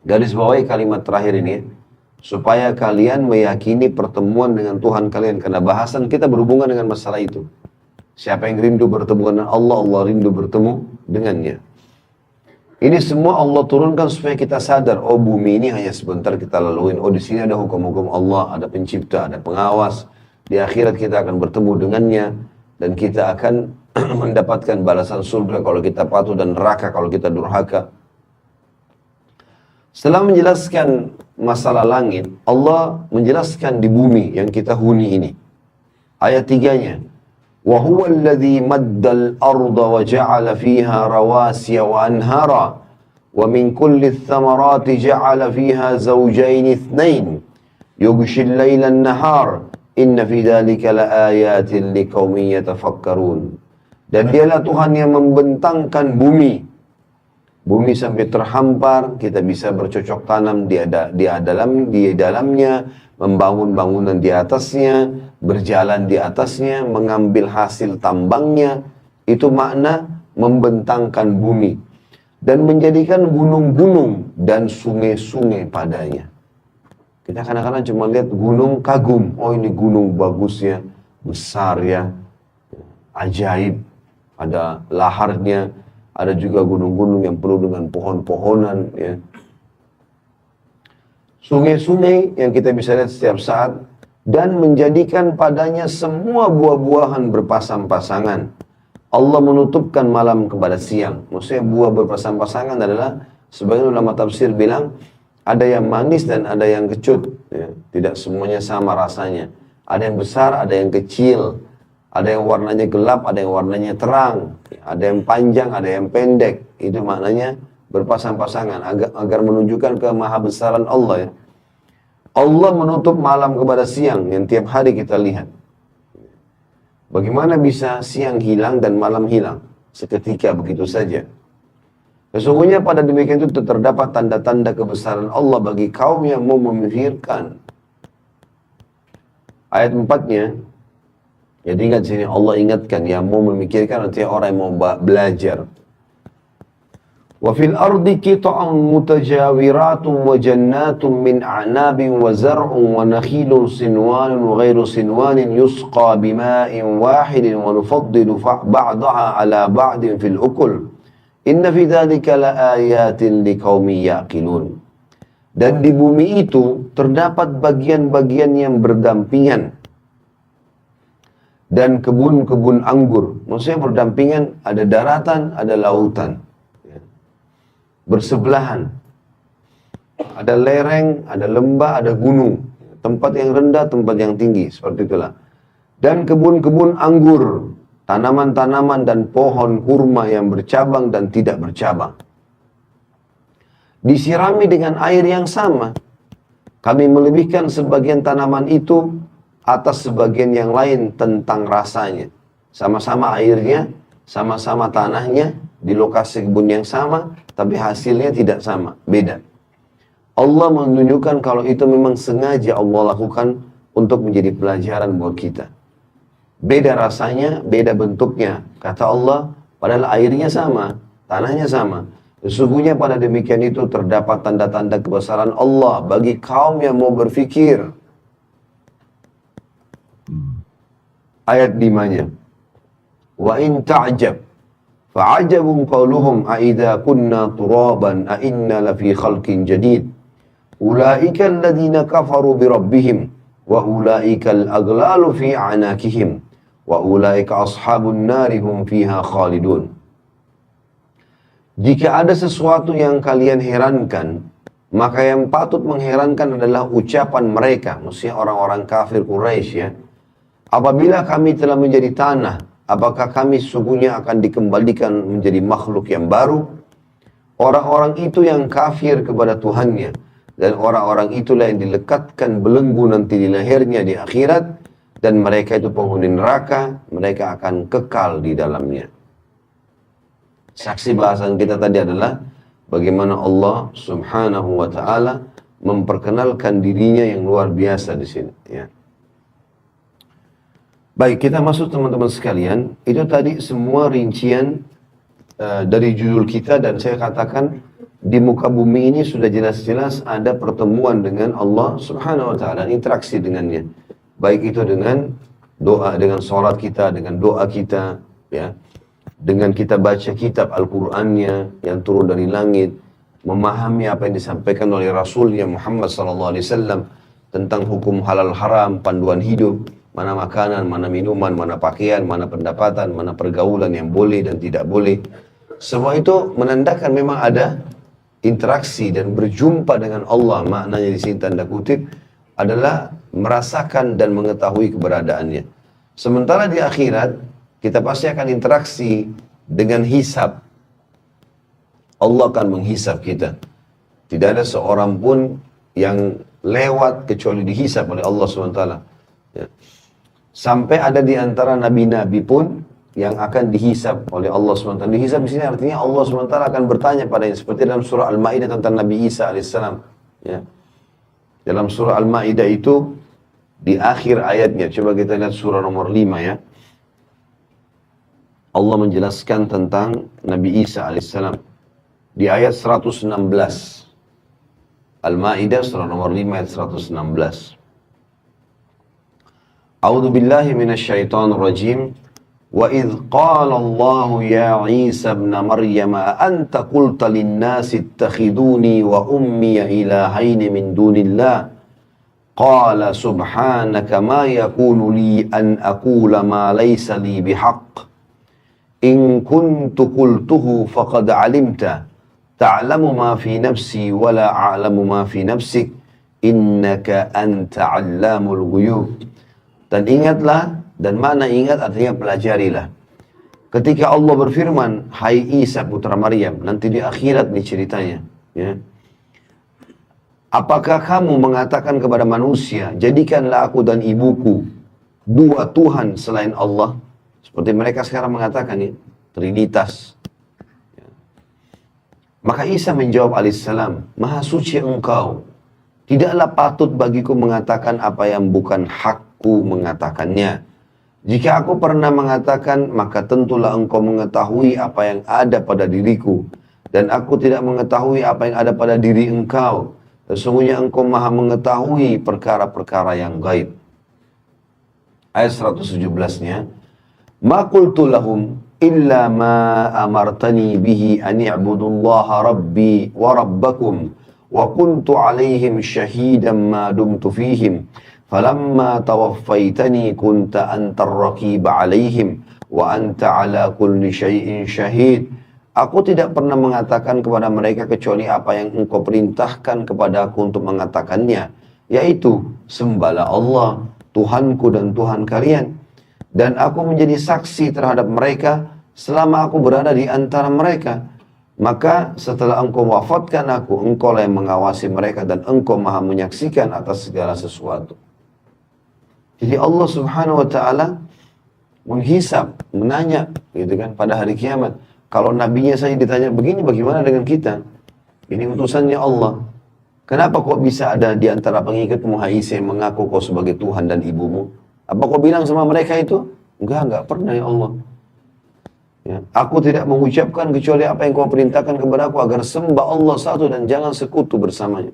A: Garis bawahi kalimat terakhir ini. Supaya kalian meyakini pertemuan dengan Tuhan kalian. Karena bahasan kita berhubungan dengan masalah itu. Siapa yang rindu bertemu dengan Allah, Allah rindu bertemu dengannya. Ini semua Allah turunkan supaya kita sadar, oh bumi ini hanya sebentar kita laluin. Oh di sini ada hukum-hukum Allah, ada pencipta, ada pengawas. Di akhirat kita akan bertemu dengannya dan kita akan mendapatkan balasan surga kalau kita patuh dan neraka kalau kita durhaka. Setelah menjelaskan masalah langit, Allah menjelaskan di bumi yang kita huni ini. Ayat 3-nya. وَهُوَ الَّذِي مَدَّ الْأَرْضَ وَجَعَلَ فِيهَا رَوَاسِيَ وَأَنْهَارًا وَمِنْ كُلِّ الثَّمَرَاتِ جَعَلَ فِيهَا زَوْجَيْنِ اثْنَيْنِ يُغْشِي اللَّيْلَ النَّهَارَ إِنَّ فِي ذَلِكَ لَآيَاتٍ لِقَوْمٍ يَتَفَكَّرُونَ. Dan dialah Tuhan yang membentangkan bumi. Bumi sampai terhampar, kita bisa bercocok tanam di dalamnya, membangun bangunan di atasnya, berjalan di atasnya, mengambil hasil tambangnya. Itu makna membentangkan bumi. Dan menjadikan gunung-gunung dan sungai-sungai padanya. Kita kadang-kadang cuma lihat gunung kagum. Oh ini gunung bagus ya, besar ya, ajaib. Ada laharnya, ada juga gunung-gunung yang penuh dengan pohon-pohonan ya. Sungai-sungai yang kita bisa lihat setiap saat. Dan menjadikan padanya semua buah-buahan berpasang-pasangan. Allah menutupkan malam kepada siang. Maksudnya buah berpasang-pasangan adalah, sebagian ulama tafsir bilang, ada yang manis dan ada yang kecut. Ya. Tidak semuanya sama rasanya. Ada yang besar, ada yang kecil. Ada yang warnanya gelap, ada yang warnanya terang. Ada yang panjang, ada yang pendek. Itu maknanya berpasang-pasangan. Agar menunjukkan kemahabesaran Allah ya. Allah menutup malam kepada siang yang tiap hari kita lihat. Bagaimana bisa siang hilang dan malam hilang? Seketika begitu saja. Sesungguhnya pada demikian itu terdapat tanda-tanda kebesaran Allah bagi kaum yang mau memikirkan. Ayat 4-nya, jadi ingat sini Allah ingatkan yang mau memikirkan artinya orang yang mau belajar. وَفِي الْأَرْضِ قِطَعٌ مُتَجَاوِرَاتٌ وَجَنَّاتٌ مِّنْ أَعْنَابٍ وَزَرْعٌ وَنَخِيلٌ صِنْوَانٌ وَغَيْرُ صِنْوَانٍ يُسْقَى بِمَاءٍ وَاحِدٍ وَنُفَضِّلُ بَعْضَهَا عَلَى بَعْضٍ فِي الْأُكُلِ إِنَّ فِي ذَلِكَ لَآيَاتٍ لِقَوْمٍ يَعْقِلُونَ. Dan di bumi itu terdapat bagian-bagian yang berdampingan dan kebun-kebun anggur. Maksudnya berdampingan, ada daratan, ada lautan. Bersebelahan. Ada lereng, ada lembah, ada gunung. Tempat yang rendah, tempat yang tinggi. Seperti itulah. Dan kebun-kebun anggur. Tanaman-tanaman dan pohon kurma yang bercabang dan tidak bercabang. Disirami dengan air yang sama. Kami melebihkan sebagian tanaman itu atas sebagian yang lain tentang rasanya. Sama-sama airnya, sama-sama tanahnya, di lokasi kebun yang sama, tapi hasilnya tidak sama, beda. Allah menunjukkan kalau itu memang sengaja Allah lakukan untuk menjadi pelajaran buat kita. Beda rasanya, beda bentuknya. Kata Allah, padahal airnya sama, tanahnya sama. Sesungguhnya pada demikian itu terdapat tanda-tanda kebesaran Allah bagi kaum yang mau berfikir. ayat 5-nya. Wa in ta'jab fa'ajabun qawluhum a'idha kunna turaban a'inna lafi khalqin jadid. Ulaika alladhina kafaru birabbihim wa ulaika al-aghlalu fi a'nakihim wa ulaika ashabun nari hum fiha khalidun. Jika ada sesuatu yang kalian herankan, maka yang patut mengherankan adalah ucapan mereka, maksudnya orang-orang kafir Quraisy ya. Apabila kami telah menjadi tanah, apakah kami sesungguhnya akan dikembalikan menjadi makhluk yang baru? Orang-orang itu yang kafir kepada Tuhannya, dan orang-orang itulah yang dilekatkan belenggu nanti di lehernya di akhirat, dan mereka itu penghuni neraka, mereka akan kekal di dalamnya. Saksi bahasan kita tadi adalah bagaimana Allah Subhanahu wa taala memperkenalkan dirinya yang luar biasa di sini ya. Baik, kita masuk teman-teman sekalian, itu tadi semua rincian dari judul kita, dan saya katakan di muka bumi ini sudah jelas-jelas ada pertemuan dengan Allah Subhanahu wa taala, interaksi dengannya. Baik itu dengan doa, dengan sholat kita, dengan doa kita ya. Dengan kita baca kitab Al-Qur'annya yang turun dari langit, memahami apa yang disampaikan oleh Rasulnya Muhammad SAW tentang hukum halal haram, panduan hidup, mana makanan, mana minuman, mana pakaian, mana pendapatan, mana pergaulan yang boleh dan tidak boleh. Semua itu menandakan memang ada interaksi dan berjumpa dengan Allah. Maknanya di sini tanda kutip adalah merasakan dan mengetahui keberadaannya. Sementara di akhirat kita pasti akan interaksi dengan hisab. Allah akan menghisab kita. Tidak ada seorang pun yang lewat kecuali dihisab oleh Allah SWT. Ya. Sampai ada di antara nabi-nabi pun yang akan dihisab oleh Allah SWT. Dihisab di sini artinya Allah SWT akan bertanya padanya, seperti dalam surah Al-Ma'idah tentang Nabi Isa alaihissalam. Ya. Dalam surah Al-Ma'idah itu di akhir ayatnya, coba kita lihat surah nomor 5 ya. Allah menjelaskan tentang Nabi Isa alaihissalam di ayat 116. Al-Ma'idah surah nomor 5 ayat 116. A'udzu billahi minasyaitonir rajim. Wa idz qala Allah ya Isa ibn Maryam a anta qulta lin-nasi ittakhiduni wa ummi ilahaini min dunillah qala subhanaka ma yakunu li an aqula ma laysa li bihaqq in kuntu qultuhu faqad alimta ta'lamu ma fi nafsi wa la a'lamu ma fi nafsik innaka anta 'allamul ghuyub. Dan ingatlah, dan mana ingat artinya pelajarilah, ketika Allah berfirman, hai Isa putra Maryam, nanti di akhirat nih ceritanya ya. Apakah kamu mengatakan kepada manusia, jadikanlah aku dan ibuku dua Tuhan selain Allah? Seperti mereka sekarang mengatakan ya, Trinitas. Maka Isa menjawab alaihissalam, maha suci engkau, tidaklah patut bagiku mengatakan apa yang bukan hakku mengatakannya. Jika aku pernah mengatakan, maka tentulah engkau mengetahui apa yang ada pada diriku, dan aku tidak mengetahui apa yang ada pada diri engkau. Sesungguhnya engkau maha mengetahui perkara-perkara yang gaib. Ayat 117-nya, ma qultu lahum illa ma amartani bihi an i'budullaha rabbi wa rabbakum wa kuntu alaihim syahidan ma dumtu fihim falamma tawaffaitani kunta antar raqiba alaihim wa anta ala kulli syai'in syahid. Aku tidak pernah mengatakan kepada mereka kecuali apa yang engkau perintahkan kepada aku untuk mengatakannya, yaitu sembahlah Allah Tuhanku dan Tuhan kalian, dan aku menjadi saksi terhadap mereka selama aku berada di antara mereka. Maka setelah engkau wafatkan aku, engkau lah yang mengawasi mereka, dan engkau maha menyaksikan atas segala sesuatu. Jadi Allah Subhanahu wa ta'ala menghisab, menanya gitu kan pada hari kiamat. Kalau nabinya saja ditanya begini, bagaimana dengan kita? Ini utusannya Allah. Kenapa kok bisa ada di antara pengikutmu hai Isa yang mengaku kau sebagai Tuhan dan ibumu? Apa kau bilang sama mereka itu? Enggak pernah ya Allah. Ya, aku tidak mengucapkan kecuali apa yang kau perintahkan kepada aku, agar sembah Allah satu dan jangan sekutu bersamanya.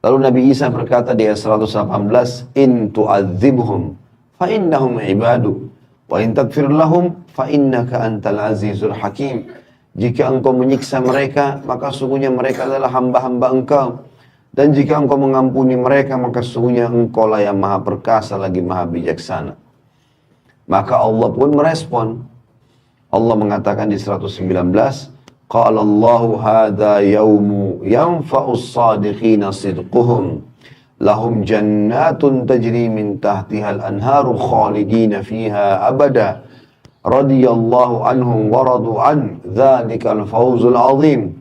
A: Lalu Nabi Isa berkata di ayat 118, in tu'adzibhum fa innahum ibadu wa in taghfir lahum fa innaka antal azizul hakim. Jika engkau menyiksa mereka, maka sungguhnya mereka adalah hamba-hamba engkau. Dan jika engkau mengampuni mereka, maka sungguhnya engkau lah yang maha perkasa lagi maha bijaksana. Maka Allah pun merespon. Allah mengatakan di 119, Qala Allahu hadha yawmu yanfa'us sadiqina sidquhum. Lahum jannatun tajri min tahtihal anharu khalidina fiha abada. Radiyallahu anhum waradu an, dzalikal fawzul azim.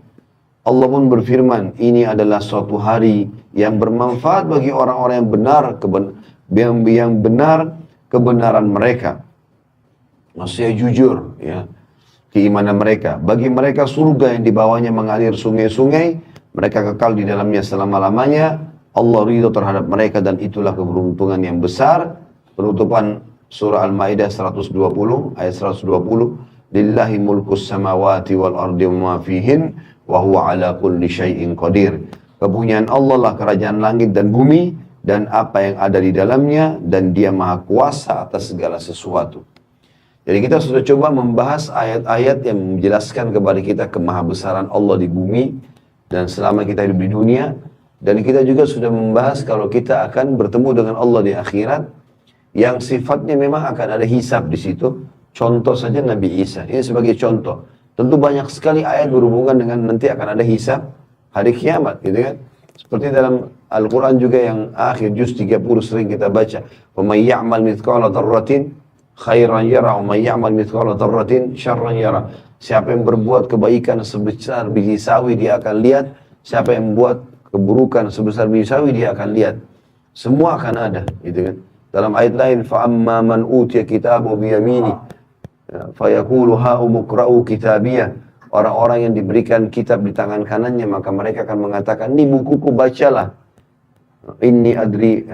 A: Allah pun berfirman, ini adalah suatu hari yang bermanfaat bagi orang-orang yang benar, yang benar kebenaran mereka. Maksudnya jujur, ya, keimanan mereka. Bagi mereka surga yang di bawahnya mengalir sungai-sungai, mereka kekal di dalamnya selama-lamanya. Allah ridho terhadap mereka dan itulah keberuntungan yang besar. Penutupan Surah Al-Maidah 120 ayat 120, Lillahi mulkus samawati wal ardi wa ma fihin wa huwa ala kulli syai'in qadir. Kepunyaan Allah lah kerajaan langit dan bumi dan apa yang ada di dalamnya, dan Dia maha kuasa atas segala sesuatu. Jadi kita sudah coba membahas ayat-ayat yang menjelaskan kepada kita kemahabesaran Allah di bumi dan selama kita hidup di dunia, dan kita juga sudah membahas kalau kita akan bertemu dengan Allah di akhirat, yang sifatnya memang akan ada hisab di situ. Contoh saja Nabi Isa, ini sebagai contoh. Tentu banyak sekali ayat berhubungan dengan nanti akan ada hisab hari kiamat, gitu kan? Seperti dalam Al-Quran juga yang akhir juz 30 sering kita baca, wa may ya'mal mithqala dzarratin khairan yara wa may ya'mal mithqala dzarratin syarran yara. Siapa yang berbuat kebaikan sebesar biji sawi dia akan lihat, siapa yang membuat keburukan sebesar biji sawi dia akan lihat. Semua akan ada, gitu kan? Dalam ayat lain, فَأَمَّا مَنْ أُوتِيَ كِتَابُهُ بِيَمِينِهِ فَيَقُولُ هَاؤُمُ اقْرَءُوا كِتَابِيَهْ. Orang-orang yang diberikan kitab di tangan kanannya, maka mereka akan mengatakan, ini bukuku, bacalah. Inni adri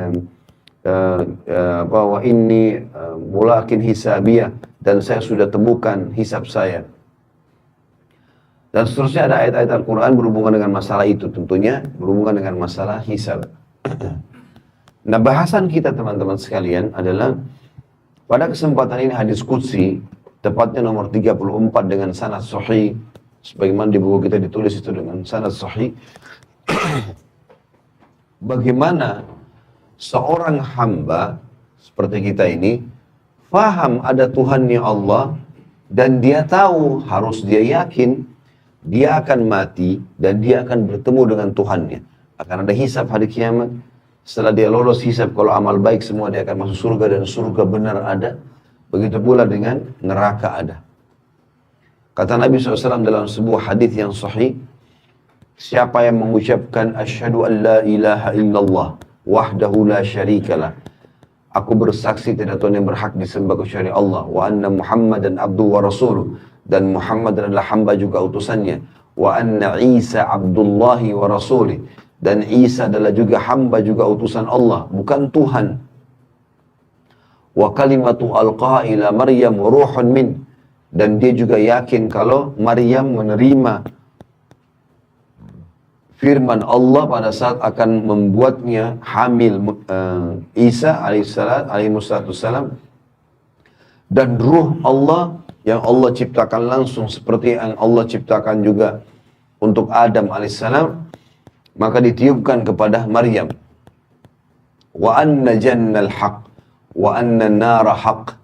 A: wa inni mulakin hisabiyah, dan saya sudah temukan hisab saya. Dan seterusnya ada ayat-ayat Al-Quran berhubungan dengan masalah itu, tentunya berhubungan dengan masalah hisab. Nah, bahasan kita teman-teman sekalian adalah pada kesempatan ini hadis qudsi, tepatnya nomor 34 dengan sanad sahih, sebagaimana di buku kita ditulis itu dengan sanad sahih. Bagaimana seorang hamba seperti kita ini faham ada Tuhannya Allah, dan dia tahu, harus dia yakin dia akan mati dan dia akan bertemu dengan Tuhannya. Akan ada hisab hari kiamat. Setelah dia lolos hisab, kalau amal baik semua dia akan masuk surga, dan surga benar ada. Begitu pula dengan neraka ada. Kata Nabi SAW dalam sebuah hadis yang sahih, siapa yang mengucapkan asyhadu an la ilaha illallah wahdahu la syarikalah, aku bersaksi tidak Tuhan yang berhak disembah kecuali Allah, wa anna Muhammadan abduhu wa rasuluh, dan Muhammad adalah hamba juga utusannya, wa anna Isa abdullahi wa rasulih, dan Isa adalah juga hamba juga utusan Allah, bukan Tuhan. Wa kalimatu alqaha ila Maryam ruhun min, dan dia juga yakin kalau Maryam menerima firman Allah pada saat akan membuatnya hamil Isa alaihissalam, dan ruh Allah yang Allah ciptakan langsung seperti yang Allah ciptakan juga untuk Adam alaihissalam, maka ditiupkan kepada Maryam. Wa anna jannal haq wa anna nara haq,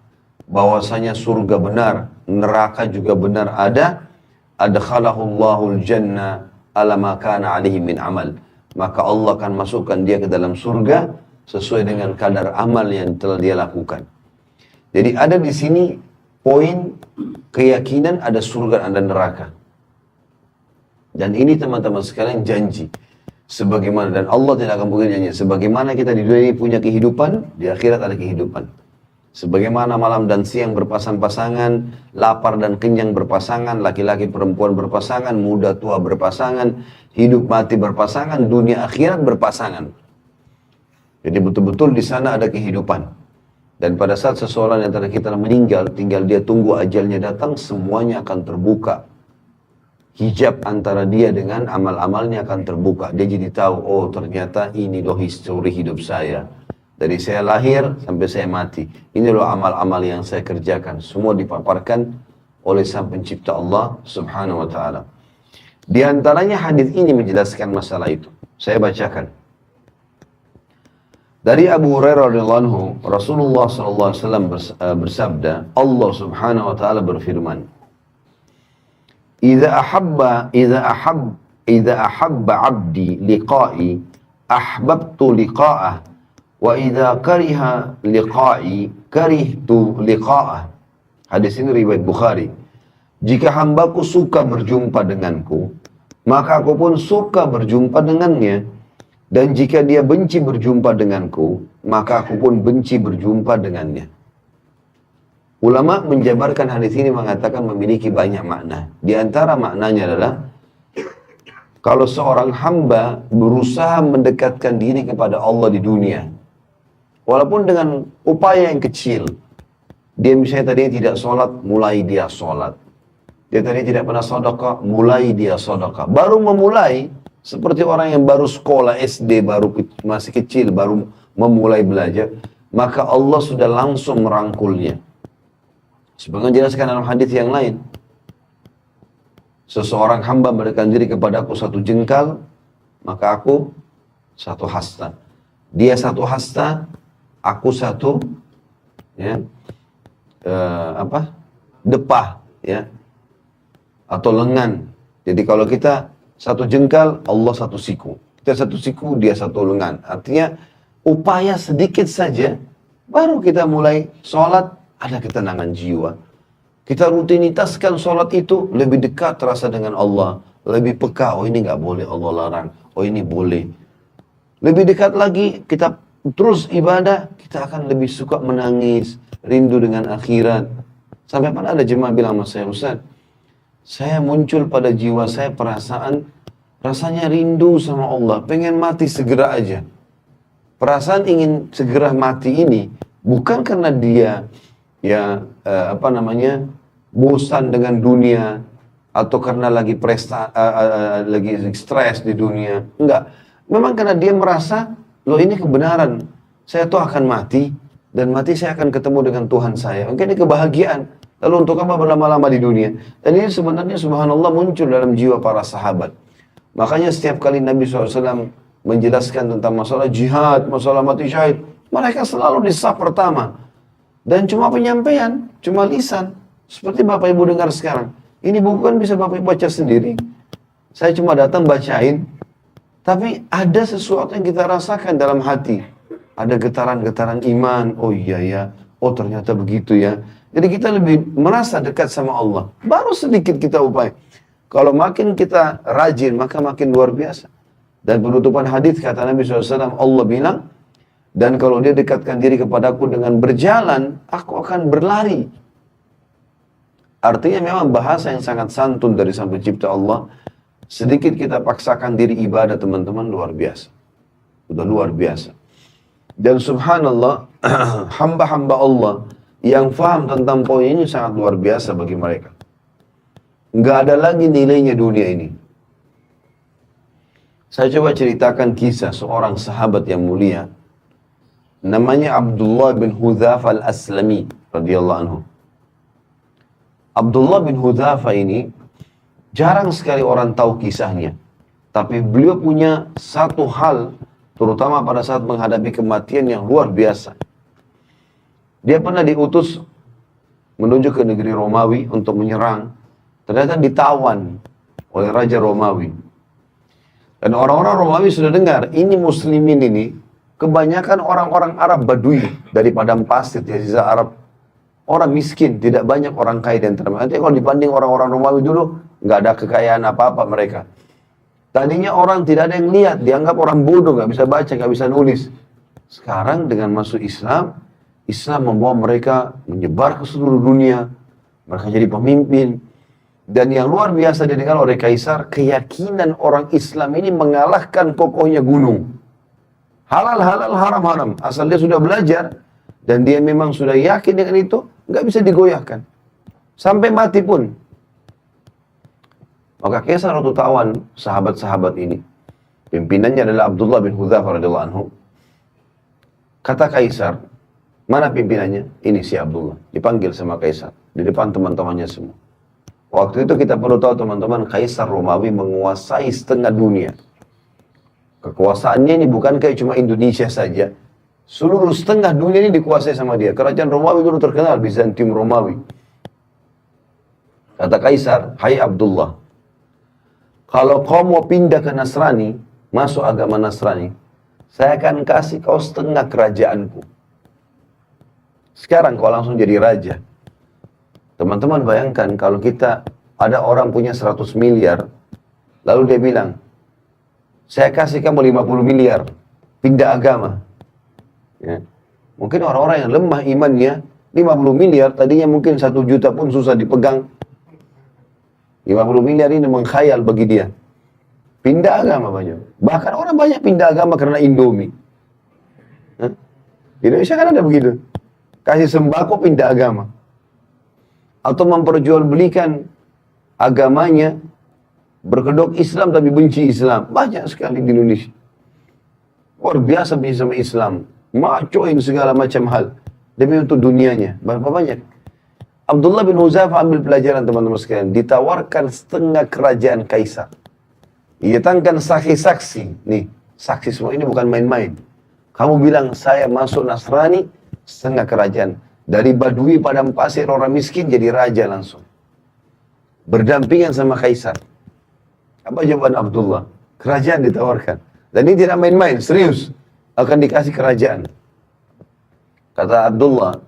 A: bahwasanya surga benar, neraka juga benar ada. Adkhalahu Allahul jannah ala ma kana alaihi min amal, maka Allah akan masukkan dia ke dalam surga sesuai dengan kadar amal yang telah dia lakukan. Jadi ada di sini poin keyakinan ada surga, ada neraka. Dan ini teman-teman sekalian janji. Sebagaimana, dan Allah tidak akan mungkin janji, sebagaimana kita di dunia ini punya kehidupan, di akhirat ada kehidupan. Sebagaimana malam dan siang berpasang-pasangan, lapar dan kenyang berpasangan, laki-laki perempuan berpasangan, muda tua berpasangan, hidup mati berpasangan, dunia akhirat berpasangan. Jadi betul-betul di sana ada kehidupan. Dan pada saat seseorang yang antara kita meninggal, tinggal dia tunggu ajalnya datang, semuanya akan terbuka. Hijab antara dia dengan amal-amalnya akan terbuka. Dia jadi tahu, oh ternyata ini loh histori hidup saya. Dari saya lahir sampai saya mati. Ini loh amal-amal yang saya kerjakan. Semua dipaparkan oleh Sang Pencipta Allah Subhanahu wa Ta'ala. Di antaranya hadis ini menjelaskan masalah itu. Saya bacakan. Dari Abu Hurairah radhiyallahu anhu, Rasulullah sallallahu alaihi wasallam bersabda, Allah Subhanahu wa Ta'ala berfirman, "Idza ahabba 'abdi liqa'i, ahbabtu liqa'ah, wa idza kariha liqa'i, karihtu liqa'ah." Hadis ini riwayat Bukhari. Jika hambaku suka berjumpa denganku, maka aku pun suka berjumpa dengannya. Dan jika dia benci berjumpa denganku, maka aku pun benci berjumpa dengannya. Ulama menjabarkan hadis ini mengatakan memiliki banyak makna. Di antara maknanya adalah, kalau seorang hamba berusaha mendekatkan diri kepada Allah di dunia, walaupun dengan upaya yang kecil, dia misalnya tadi tidak sholat, mulai dia sholat. Dia tadi tidak pernah sedekah, mulai dia sedekah. Baru memulai, seperti orang yang baru sekolah SD, masih kecil, baru memulai belajar, maka Allah sudah langsung merangkulnya. Sebagaimana dijelaskan dalam hadis yang lain, seseorang hamba mendekatkan diri kepadaku satu jengkal, maka aku satu hasta. Dia satu hasta, aku satu depah, atau lengan. Jadi kalau kita satu jengkal, Allah satu siku. Kita satu siku, dia satu lengan. Artinya upaya sedikit saja, baru kita mulai sholat, ada ketenangan jiwa. Kita rutinitaskan sholat itu, lebih dekat terasa dengan Allah. Lebih peka, oh ini nggak boleh Allah larang, oh ini boleh. Lebih dekat lagi, kita terus ibadah, kita akan lebih suka menangis, rindu dengan akhirat. Sampai pada ada jemaah bilang sama saya, Ustaz, saya muncul pada jiwa saya perasaan, rasanya rindu sama Allah, pengen mati segera aja. Perasaan ingin segera mati ini, bukan karena dia, bosan dengan dunia, atau karena lagi lagi stres di dunia. Enggak. Memang karena dia merasa, loh ini kebenaran, saya tuh akan mati, dan mati saya akan ketemu dengan Tuhan saya. Mungkin ini kebahagiaan. Lalu untuk apa berlama-lama di dunia? Dan ini sebenarnya subhanallah muncul dalam jiwa para sahabat. Makanya setiap kali Nabi SAW menjelaskan tentang masalah jihad, masalah mati syahid, mereka selalu di saf pertama. Dan cuma penyampaian, cuma lisan. Seperti Bapak Ibu dengar sekarang. Ini buku kan bisa Bapak Ibu baca sendiri. Saya cuma datang bacain. Tapi ada sesuatu yang kita rasakan dalam hati. Ada getaran-getaran iman. Oh iya ya, oh ternyata begitu ya. Jadi kita lebih merasa dekat sama Allah. Baru sedikit kita upaya. Kalau makin kita rajin, maka makin luar biasa. Dan penutupan hadis kata Nabi SAW, Allah bilang, dan kalau dia dekatkan diri kepadaku dengan berjalan, aku akan berlari. Artinya memang bahasa yang sangat santun dari Sang Pencipta Allah. Sedikit kita paksakan diri ibadah teman-teman, luar biasa. Udah luar biasa. Dan subhanallah, hamba-hamba Allah yang faham tentang poin ini sangat luar biasa bagi mereka. Nggak ada lagi nilainya dunia ini. Saya coba ceritakan kisah seorang sahabat yang mulia. Namanya Abdullah bin Hudzafa al-Aslami radhiyallahu anhu. Abdullah bin Hudzafa ini jarang sekali orang tahu kisahnya. Tapi beliau punya satu hal, terutama pada saat menghadapi kematian yang luar biasa. Dia pernah diutus menuju ke negeri Romawi untuk menyerang. Ternyata ditawan oleh Raja Romawi. Dan orang-orang Romawi sudah dengar, ini muslimin ini, kebanyakan orang-orang Arab Badui dari padang pasir, di sisa Arab. Orang miskin, tidak banyak orang kaya di antara mereka. Nanti kalau dibanding orang-orang Romawi dulu, nggak ada kekayaan apa-apa mereka. Tadinya orang tidak ada yang lihat, dianggap orang bodoh, nggak bisa baca, nggak bisa nulis. Sekarang dengan masuk Islam, Islam membawa mereka menyebar ke seluruh dunia. Mereka jadi pemimpin. Dan yang luar biasa didengar oleh Kaisar, keyakinan orang Islam ini mengalahkan kokohnya gunung. Halal, halal, haram, haram. Asal dia sudah belajar, dan dia memang sudah yakin dengan itu, nggak bisa digoyahkan. Sampai mati pun. Maka Kaisar waktu tawan sahabat-sahabat ini, pimpinannya adalah Abdullah bin Hudzafa radhiyallahu anhu. Kata Kaisar, mana pimpinannya? Ini si Abdullah. Dipanggil sama Kaisar di depan teman-temannya semua. Waktu itu kita perlu tahu teman-teman, Kaisar Romawi menguasai setengah dunia. Kekuasaannya ini bukan kayak cuma Indonesia saja. Seluruh setengah dunia ini dikuasai sama dia. Kerajaan Romawi dulu terkenal, Bizantium Romawi. Kata Kaisar, hai Abdullah, kalau kau mau pindah ke Nasrani, masuk agama Nasrani, saya akan kasih kau setengah kerajaanku. Sekarang kau langsung jadi raja. Teman-teman bayangkan kalau kita ada orang punya 100 miliar, lalu dia bilang, saya kasih kamu 50 miliar, pindah agama. Ya. Mungkin orang-orang yang lemah imannya, 50 miliar, tadinya mungkin 1 juta pun susah dipegang. 50 miliar ini mengkhayal bagi dia. Pindah agama banyak. Bahkan orang banyak pindah agama karena Indomie. Di Indonesia kan ada begitu. Kasih sembako pindah agama. Atau memperjualbelikan agamanya, berkedok Islam tapi benci Islam. Banyak sekali di Indonesia. Luar biasa benci sama Islam. Macoin segala macam hal. Demi untuk dunianya. Berapa banyak? Abdullah bin Huzaifah ambil pelajaran teman-teman sekalian. Ditawarkan setengah kerajaan Kaisar. Datangkan saksi-saksi. Nih, saksi semua ini bukan main-main. Kamu bilang saya masuk Nasrani, setengah kerajaan. Dari Badui padang pasir orang miskin jadi raja langsung. Berdampingan sama Kaisar. Apa jawaban Abdullah? Kerajaan ditawarkan. Dan ini tidak main-main, serius. Akan dikasih kerajaan. Kata Abdullah,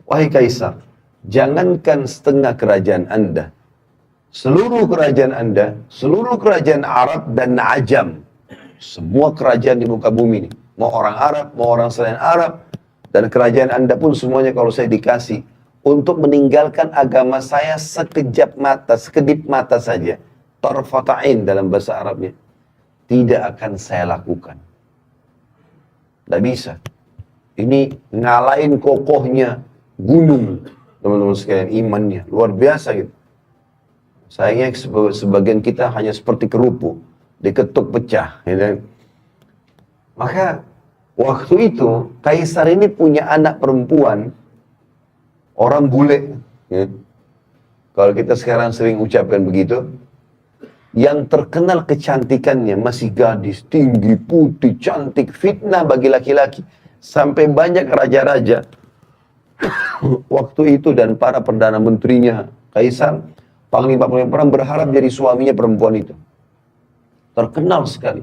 A: wahai Kaisar, jangankan setengah kerajaan Anda. Seluruh kerajaan Anda, seluruh kerajaan Arab dan Ajam. Semua kerajaan di muka bumi ini. Mau orang Arab, mau orang selain Arab. Dan kerajaan Anda pun semuanya kalau saya dikasih. Untuk meninggalkan agama saya sekejap mata, sekedip mata saja. Tarfata'in dalam bahasa Arabnya. Tidak akan saya lakukan. Tidak bisa. Ini ngalahin kokohnya gunung. Teman-teman sekalian, imannya. Luar biasa gitu. Sayangnya sebagian kita hanya seperti kerupuk. Diketuk pecah. Ya. Maka waktu itu, Kaisar ini punya anak perempuan, orang bule. Ya. Kalau kita sekarang sering ucapkan begitu, yang terkenal kecantikannya, masih gadis, tinggi, putih, cantik, fitnah bagi laki-laki. Sampai banyak raja-raja, waktu itu dan para perdana menterinya, Kaisar, panglima-panglima perang berharap jadi suaminya perempuan itu. Terkenal sekali.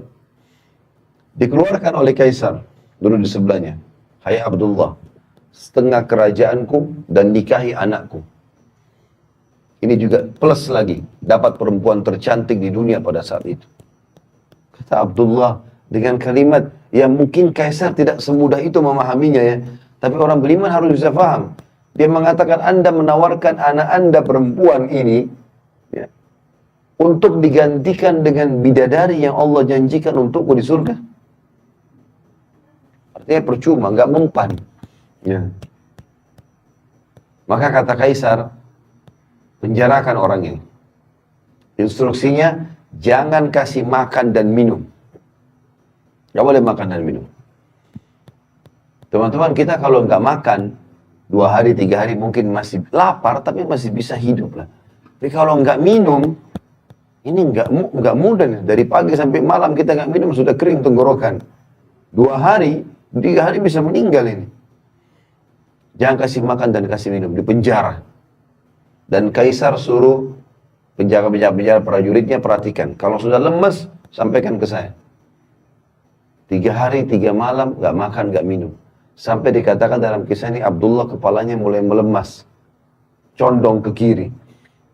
A: Dikeluarkan oleh Kaisar, dulu di sebelahnya. Hai Abdullah, setengah kerajaanku dan nikahi anakku. Ini juga plus lagi, dapat perempuan tercantik di dunia pada saat itu. Kata Abdullah dengan kalimat yang mungkin Kaisar tidak semudah itu memahaminya ya. Tapi orang beriman harus bisa paham. Dia mengatakan Anda menawarkan anak Anda perempuan ini ya, untuk digantikan dengan bidadari yang Allah janjikan untukku di surga. Artinya percuma, nggak mempan. Ya. Maka kata Kaisar, penjarakan orang ini. Instruksinya, jangan kasih makan dan minum. Nggak boleh makan dan minum. Teman-teman, kita kalau nggak makan, 2 hari, 3 hari mungkin masih lapar, tapi masih bisa hidup lah. Tapi kalau nggak minum, ini nggak mudah nih. Dari pagi sampai malam kita nggak minum, sudah kering tenggorokan. 2 hari, 3 hari bisa meninggal ini. Jangan kasih makan dan kasih minum, di penjara. Dan Kaisar suruh penjaga-penjaga prajuritnya perhatikan. Kalau sudah lemes, sampaikan ke saya. 3 hari, 3 malam, nggak makan, nggak minum. Sampai dikatakan dalam kisah ini, Abdullah kepalanya mulai melemas. Condong ke kiri.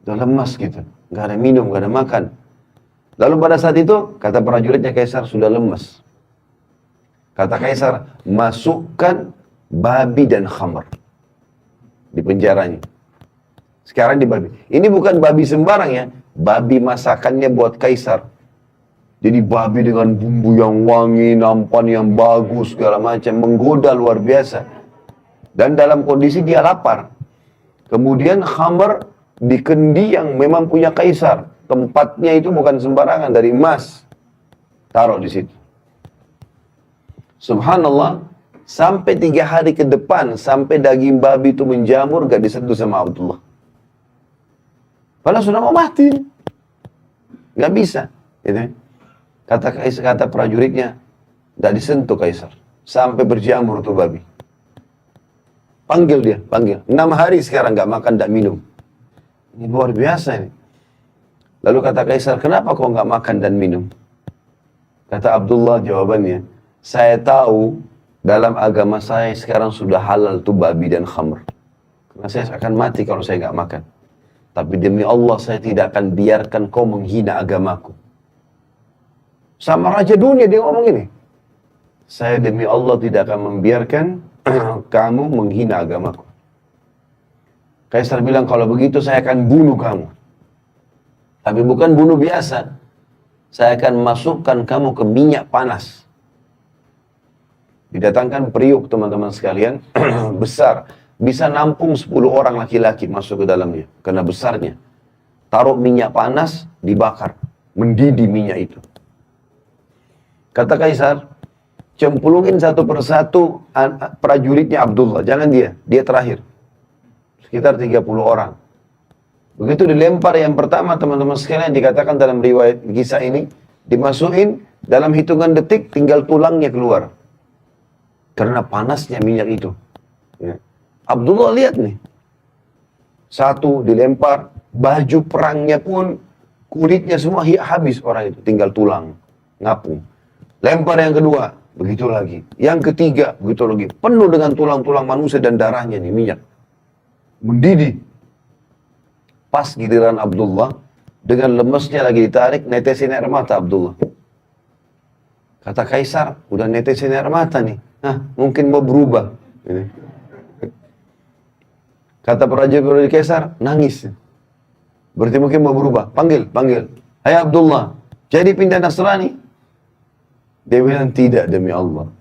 A: Udah lemas gitu. Nggak ada minum, nggak ada makan. Lalu pada saat itu, kata prajuritnya Kaisar sudah lemas. Kata Kaisar, masukkan babi dan khamr di penjaranya. Sekarang di babi. Ini bukan babi sembarang ya. Babi masakannya buat Kaisar. Jadi babi dengan bumbu yang wangi, nampan yang bagus, segala macam. Menggoda luar biasa. Dan dalam kondisi dia lapar. Kemudian khamr di kendi yang memang punya Kaisar. Tempatnya itu bukan sembarangan, dari emas. Taruh di situ. Subhanallah, Sampai 3 hari ke depan, sampai daging babi itu menjamur, gak disentuh sama Abdullah. Padahal sudah mau mati. Gak bisa. Gitu. Kata prajuritnya, gak disentuh Kaisar. Sampai berjamur tuh babi. Panggil dia, panggil. 6 hari sekarang gak makan, gak minum. Ini luar biasa ini. Lalu kata Kaisar, kenapa kau gak makan dan minum? Kata Abdullah jawabannya, saya tahu dalam agama saya sekarang sudah halal tuh babi dan khamr. Karena saya akan mati kalau saya nggak makan. Tapi demi Allah saya tidak akan biarkan kau menghina agamaku. Sama raja dunia dia ngomong ini. Saya demi Allah tidak akan membiarkan kamu menghina agamaku. Kaisar bilang kalau begitu saya akan bunuh kamu. Tapi bukan bunuh biasa. Saya akan masukkan kamu ke minyak panas. Didatangkan periuk teman-teman sekalian, besar. Bisa nampung 10 orang laki-laki masuk ke dalamnya. Karena besarnya. Taruh minyak panas, dibakar. Mendidih minyak itu. Kata Kaisar, cemplungin satu persatu prajuritnya Abdullah. Jangan dia terakhir. Sekitar 30 orang. Begitu dilempar yang pertama teman-teman sekalian, dikatakan dalam riwayat kisah ini, dimasukin dalam hitungan detik tinggal tulangnya keluar. Karena panasnya minyak itu. Ya. Abdullah lihat nih. Satu dilempar, baju perangnya pun kulitnya semua habis orang itu. Tinggal tulang, ngapung. Lempar yang kedua, begitu lagi. Yang ketiga, begitu lagi. Penuh dengan tulang-tulang manusia dan darahnya nih, minyak. Mendidih. Pas giliran Abdullah, dengan lemesnya lagi ditarik, netesin air mata Abdullah. Kata Kaisar, udah netesin air mata nih. Nah, mungkin mau berubah. Kata prajurit Kaisar, nangis. Berarti mungkin mau berubah. Panggil. Hai Abdullah, jadi pindah Nasrani? Dia bilang, tidak demi Allah.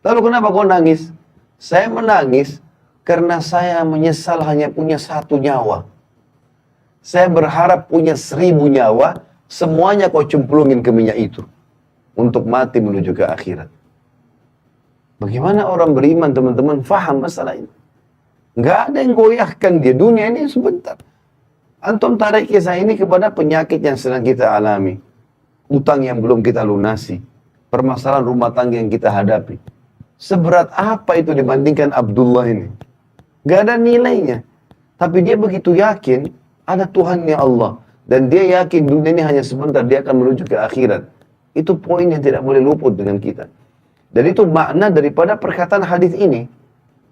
A: Lalu kenapa kau nangis? Saya menangis karena saya menyesal hanya punya 1 nyawa. Saya berharap punya 1000 nyawa, semuanya kau cemplungin ke minyak itu. Untuk mati menuju ke akhirat. Bagaimana orang beriman teman-teman faham masalah ini? Nggak ada yang goyahkan dia, dunia ini sebentar. Antum tarik kisah ini kepada penyakit yang sedang kita alami. Utang yang belum kita lunasi. Permasalahan rumah tangga yang kita hadapi. Seberat apa itu dibandingkan Abdullah ini? Nggak ada nilainya. Tapi dia begitu yakin ada Tuhannya Allah. Dan dia yakin dunia ini hanya sebentar, dia akan menuju ke akhirat. Itu poin yang tidak boleh luput dengan kita. Dan itu makna daripada perkataan hadis ini.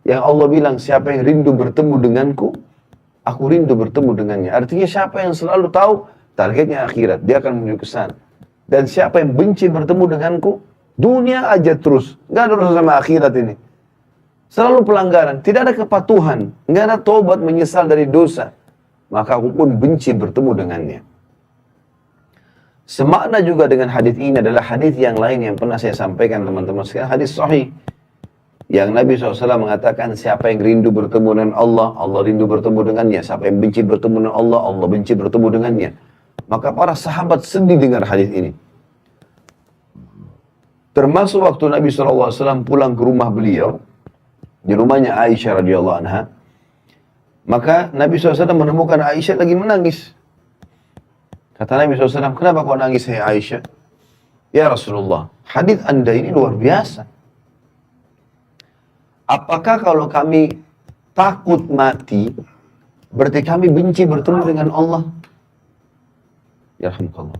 A: Yang Allah bilang, siapa yang rindu bertemu denganku, aku rindu bertemu dengannya. Artinya siapa yang selalu tahu targetnya akhirat, dia akan menuju ke sana. Dan siapa yang benci bertemu denganku, dunia aja terus. Nggak ada urusan sama akhirat ini. Selalu pelanggaran, tidak ada kepatuhan, nggak ada taubat menyesal dari dosa. Maka aku pun benci bertemu dengannya. Semakna juga dengan hadis ini adalah hadis yang lain yang pernah saya sampaikan teman-teman sekalian, hadis sahih. Yang Nabi SAW mengatakan siapa yang rindu bertemu dengan Allah, Allah rindu bertemu dengannya. Siapa yang benci bertemu dengan Allah, Allah benci bertemu dengannya. Maka para sahabat sedih dengar hadis ini. Termasuk waktu Nabi SAW pulang ke rumah beliau, di rumahnya Aisyah radhiyallahu anha. Maka Nabi SAW menemukan Aisyah lagi menangis. Kata Nabi SAW, kenapa kau nangis hai Aisyah? Ya Rasulullah, hadis anda ini luar biasa. Apakah kalau kami takut mati, berarti kami benci bertemu dengan Allah? Ya Alhamdulillah.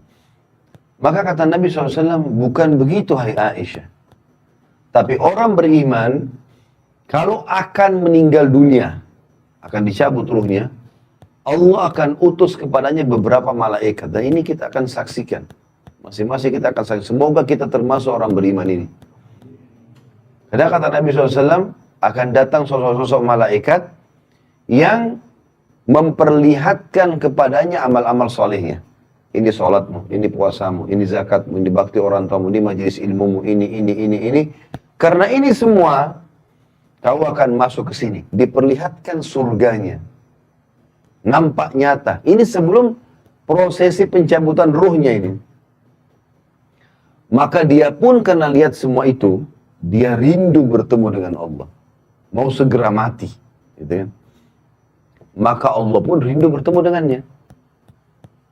A: Maka kata Nabi SAW, bukan begitu hai Aisyah. Tapi orang beriman, kalau akan meninggal dunia, akan dicabut ruhnya, Allah akan utus kepadanya beberapa malaikat. Dan ini kita akan saksikan. Masing-masing kita akan saksikan. Semoga kita termasuk orang beriman ini. Karena kata Nabi SAW, akan datang sosok-sosok malaikat yang memperlihatkan kepadanya amal-amal solehnya. Ini sholatmu, ini puasamu, ini zakatmu, ini bakti orang tuamu, ini majelis ilmumu, ini. Karena ini semua, kau akan masuk ke sini. Diperlihatkan surganya. Nampak nyata. Ini sebelum prosesi pencabutan ruhnya ini. Maka dia pun karena lihat semua itu, Dia rindu bertemu dengan Allah. Mau segera mati. Gitu kan? Maka Allah pun rindu bertemu dengannya.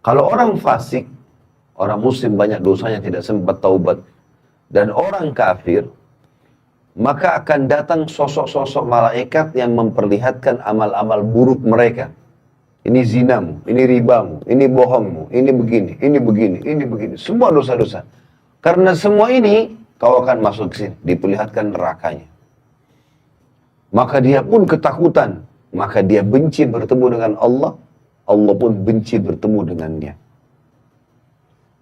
A: Kalau orang fasik, orang muslim banyak dosanya tidak sempat taubat, dan orang kafir, maka akan datang sosok-sosok malaikat yang memperlihatkan amal-amal buruk mereka. Ini zinamu, ini ribamu, ini bohongmu, ini begini, ini begini, ini begini. Semua dosa-dosa. Karena semua ini, kau akan masuk sini, diperlihatkan nerakanya. Maka dia pun ketakutan. Maka dia benci bertemu dengan Allah. Allah pun benci bertemu dengannya.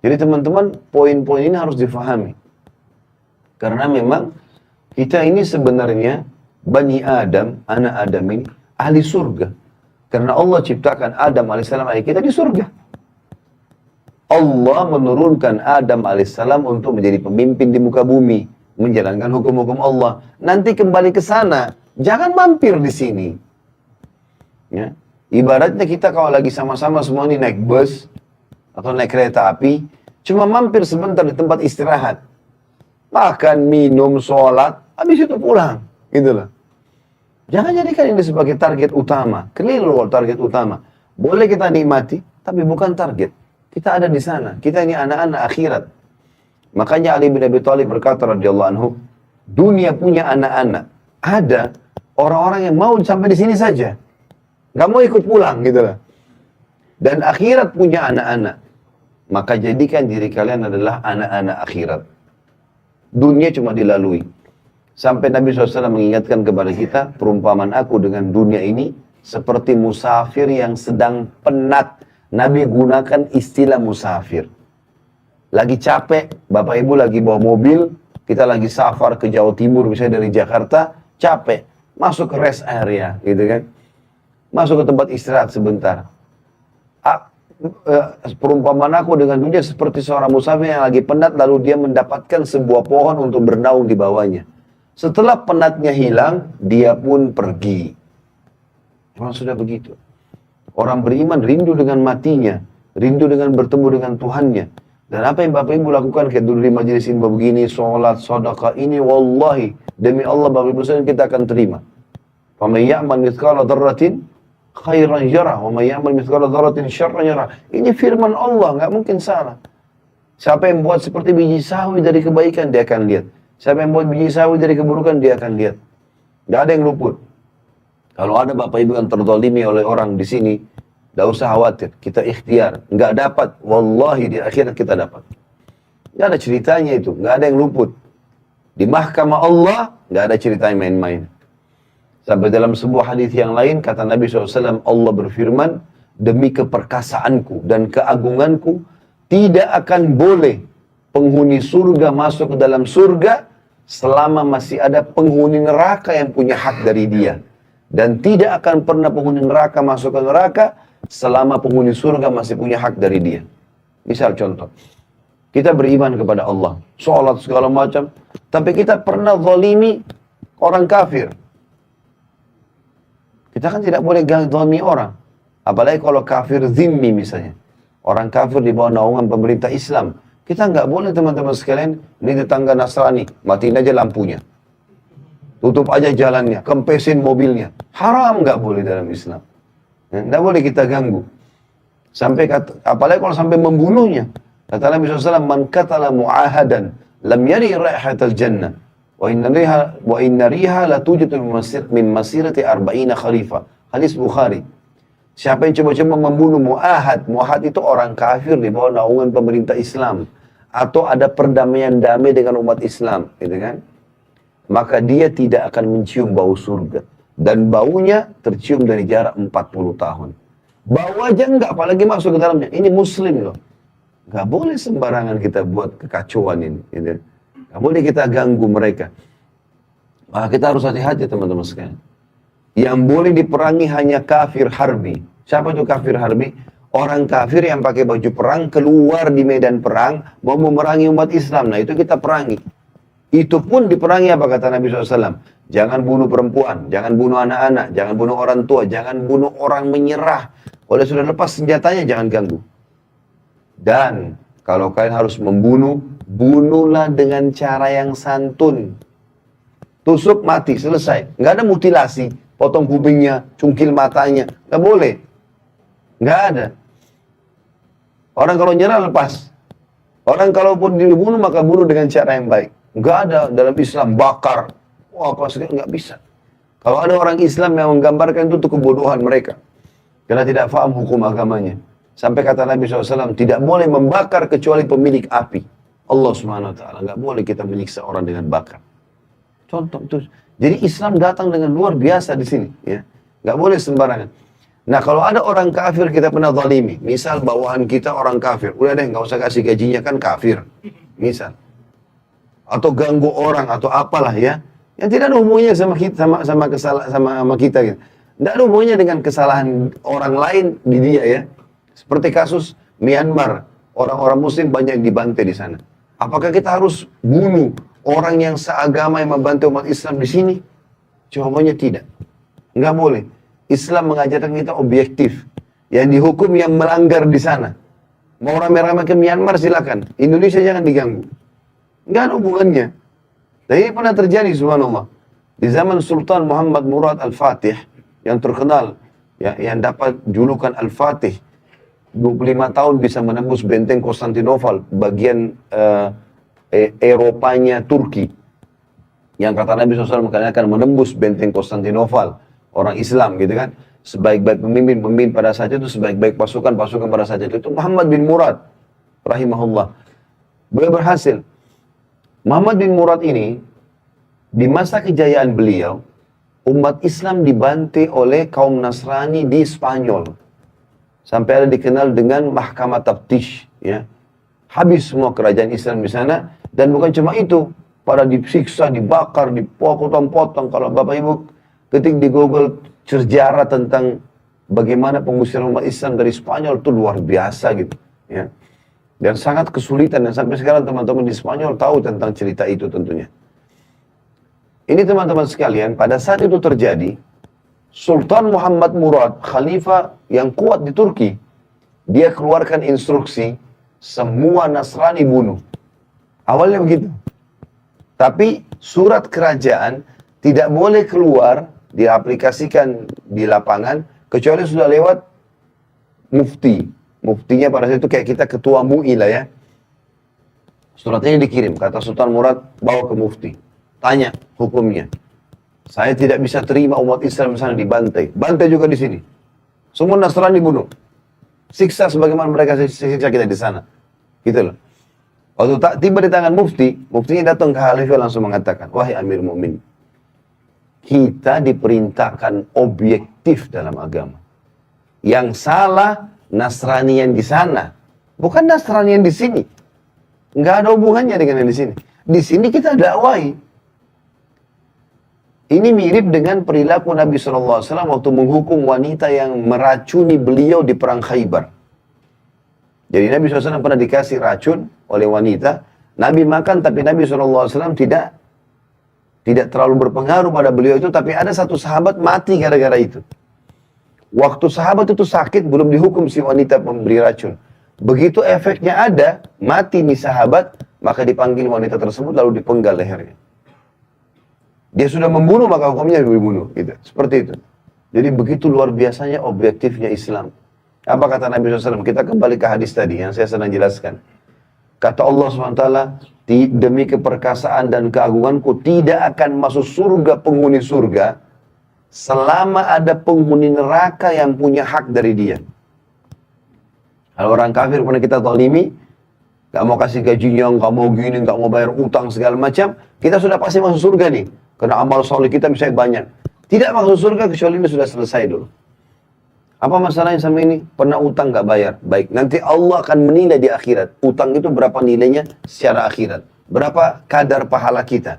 A: Jadi teman-teman, poin-poin ini harus difahami. Karena memang kita ini sebenarnya Bani Adam, anak Adam ini ahli surga. Karena Allah ciptakan Adam alaihissalam ayah kita di surga. Allah menurunkan Adam alaihissalam untuk menjadi pemimpin di muka bumi, menjalankan hukum-hukum Allah. Nanti kembali ke sana, jangan mampir di sini. Ya. Ibaratnya kita kalau lagi sama-sama semua ini naik bus atau naik kereta api, cuma mampir sebentar di tempat istirahat. Makan, minum, sholat, habis itu pulang. Gitu loh. Jangan jadikan ini sebagai target utama. Keliru target utama. Boleh kita nikmati, tapi bukan target. Kita ada di sana. Kita ini anak-anak akhirat. Makanya Ali bin Abi Thalib berkata radhiyallahu anhu, dunia punya anak-anak. Ada orang-orang yang mau sampai di sini saja. Gak mau ikut pulang gitu loh. Dan akhirat punya anak-anak. Maka jadikan diri kalian adalah anak-anak akhirat. Dunia cuma dilalui. Sampai Nabi SAW mengingatkan kepada kita, perumpamaan aku dengan dunia ini seperti musafir yang sedang penat. Nabi gunakan istilah musafir. Lagi capek, Bapak Ibu lagi bawa mobil, kita lagi safar ke Jawa Timur, misalnya dari Jakarta, capek. Masuk ke rest area, gitu kan. Masuk ke tempat istirahat sebentar. Perumpamaan aku dengan dunia seperti seorang musafir yang lagi penat, lalu dia mendapatkan sebuah pohon untuk bernaung di bawahnya. Setelah penatnya hilang, dia pun pergi. Orang sudah begitu. Orang beriman rindu dengan matinya, rindu dengan bertemu dengan Tuhannya. Dan apa yang Bapak Ibu lakukan kayak dulu di majelis ini begini, sholat, sedekah ini, wallahi demi Allah Bapak Ibu sekalian kita akan terima. Faman ya'mal mithqala dzarratin khairan yarah, wa may ya'mal mithqala dzarratin syarran yarah. Ini firman Allah, nggak mungkin salah. Siapa yang buat seperti biji sawi dari kebaikan, dia akan lihat. Siapa yang buat biji sawi dari keburukan, dia akan lihat. Nggak ada yang luput. Kalau ada Bapak Ibu yang terzalimi oleh orang di sini, nggak usah khawatir, kita ikhtiar. Nggak dapat, wallahi di akhirat kita dapat. Nggak ada ceritanya itu, nggak ada yang luput. Di mahkamah Allah, nggak ada ceritanya main-main. Sampai dalam sebuah hadis yang lain, kata Nabi SAW, Allah berfirman, demi keperkasaanku dan keagunganku, tidak akan boleh penghuni surga masuk ke dalam surga, selama masih ada penghuni neraka yang punya hak dari dia. Dan tidak akan pernah penghuni neraka masuk ke neraka, selama penghuni surga masih punya hak dari dia. Misal contoh, kita beriman kepada Allah, sholat segala macam, tapi kita pernah zalimi orang kafir. Kita kan tidak boleh zalimi orang. Apalagi kalau kafir zimmi misalnya. Orang kafir di bawah naungan pemerintah Islam. Kita nggak boleh teman-teman sekalian, ini tetangga Nasrani, matiin aja lampunya. Tutup aja jalannya, kempesin mobilnya. Haram nggak boleh dalam Islam. Nggak boleh kita ganggu. Apalagi kalau sampai membunuhnya. Kata Nabi SAW, man qatala mu'ahadan lam yari raihatal jannah. Wa inna riha la tujadu min masirati arba'ina khalifah. Hadis Bukhari. Siapa yang coba-coba membunuh mu'ahad. Mu'ahad itu orang kafir di bawah naungan pemerintah Islam. Atau ada perdamaian damai dengan umat Islam. Gitu kan? Maka dia tidak akan mencium bau surga. Dan baunya tercium dari jarak 40 tahun. Bau aja enggak, apalagi masuk ke dalamnya. Ini muslim loh. Enggak boleh sembarangan kita buat kekacauan ini. Gitu. Enggak boleh kita ganggu mereka. Maka kita harus hati-hati teman-teman sekalian. Yang boleh diperangi hanya kafir harbi. Siapa itu kafir harbi? Orang kafir yang pakai baju perang keluar di medan perang mau memerangi umat Islam. Nah itu kita perangi. Itu pun diperangi apa kata Nabi SAW? Jangan bunuh perempuan, jangan bunuh anak-anak, jangan bunuh orang tua, jangan bunuh orang menyerah. Kalau sudah lepas senjatanya jangan ganggu. Dan kalau kalian harus membunuh, bunuhlah dengan cara yang santun. tusuk mati, selesai. Nggak ada mutilasi, potong kupingnya, cungkil matanya, nggak boleh. Nggak ada. Orang kalau nyerah lepas. Orang kalaupun dibunuh maka bunuh dengan cara yang baik. Nggak ada dalam Islam bakar. Wah, apa segala, nggak bisa. Kalau ada orang Islam yang menggambarkan itu kebodohan mereka. Karena tidak paham hukum agamanya. Sampai kata Nabi SAW, tidak boleh membakar kecuali pemilik api. Allah Subhanahu Wa Taala, nggak boleh kita menyiksa orang dengan bakar. Contoh itu. Jadi Islam datang dengan luar biasa di sini, ya. Nggak boleh sembarangan. Nah, kalau ada orang kafir kita pernah zalimi, misal bawahan kita orang kafir, udah deh nggak usah kasih gajinya kan kafir, misal. Atau ganggu orang atau apalah ya, yang tidak ada hubungannya sama kita, sama kita gitu. Tidak ada hubungannya dengan kesalahan orang lain di dia ya. Seperti kasus Myanmar, orang-orang Muslim banyak dibantai di sana. Apakah kita harus bunuh orang yang seagama yang membantu umat Islam di sini? Jawabannya tidak. Nggak boleh. Islam mengajarkan kita objektif. Yang dihukum yang melanggar di sana. Mau rame-rame ke Myanmar silakan. Indonesia jangan diganggu. Nggak ada hubungannya. Dan ini pernah terjadi subhanallah. Di zaman Sultan Muhammad Murad Al-Fatih yang terkenal, ya, yang dapat julukan Al-Fatih. 25 tahun bisa menembus benteng Konstantinopel, bagian Eropanya Turki. Yang kata Nabi SAW akan menembus benteng Konstantinopel, orang Islam gitu kan. Sebaik-baik pemimpin pada saat itu, sebaik-baik pasukan pada saat itu Muhammad bin Murad rahimahullah. Beliau berhasil. Muhammad bin Murad ini, di masa kejayaan beliau, umat Islam dibantai oleh kaum Nasrani di Spanyol. Sampai ada dikenal dengan Mahkamah Taftish, ya. Habis semua kerajaan Islam di sana, dan bukan cuma itu, pada disiksa, dibakar, dipotong-potong. Kalau Bapak Ibu ketik di Google sejarah tentang bagaimana pengusiran umat Islam dari Spanyol, itu luar biasa gitu, ya. Dan sangat kesulitan, dan sampai sekarang teman-teman di Spanyol tahu tentang cerita itu tentunya. Ini teman-teman sekalian, pada saat itu terjadi, Sultan Muhammad Murad, khalifah yang kuat di Turki, dia keluarkan instruksi, semua Nasrani bunuh. Awalnya begitu. Tapi surat kerajaan tidak boleh keluar, diaplikasikan di lapangan, kecuali sudah lewat mufti. Muftinya pada saat itu kayak kita ketua MUI lah ya. Suratnya dikirim, kata Sultan Murad, bawa ke mufti. Tanya hukumnya. Saya tidak bisa terima umat Islam di sana dibantai. Bantai juga di sini. Semua Nasrani bunuh. Siksa sebagaimana mereka siksa kita di sana. Gitu loh. Waktu tiba di tangan mufti, muftinya datang ke khalifah langsung mengatakan, wahai Amir Mu'min, kita diperintahkan objektif dalam agama. Yang salah Nasrani yang di sana, bukan Nasrani yang di sini. Nggak ada hubungannya dengan yang di sini. Di sini kita dakwai. Ini mirip dengan perilaku Nabi SAW waktu menghukum wanita yang meracuni beliau di perang Khaybar. Jadi Nabi SAW pernah dikasih racun oleh wanita. Nabi makan tapi Nabi SAW tidak terlalu berpengaruh pada beliau itu. Tapi ada satu sahabat mati gara-gara itu. Waktu sahabat itu sakit belum dihukum si wanita pemberi racun. Begitu efeknya ada, mati nih sahabat, maka dipanggil wanita tersebut lalu dipenggal lehernya. Dia sudah membunuh maka hukumnya dibunuh, gitu. Seperti itu. Jadi begitu luar biasanya objektifnya Islam. Apa kata Nabi SAW? Kita kembali ke hadis tadi yang saya sedang jelaskan. Kata Allah SWT, demi keperkasaan dan keagunganku tidak akan masuk surga penghuni surga selama ada penghuni neraka yang punya hak dari dia. Kalau orang kafir pernah kita zalimi, gak mau kasih gajinya, gak mau gini, gak mau bayar utang segala macam, kita sudah pasti masuk surga nih. Karena amal soleh kita misalnya banyak. Tidak masuk surga kecuali ini sudah selesai dulu. Apa masalahnya sama ini? Pernah utang gak bayar. Baik, nanti Allah akan menilai di akhirat. Utang itu berapa nilainya secara akhirat. Berapa kadar pahala kita.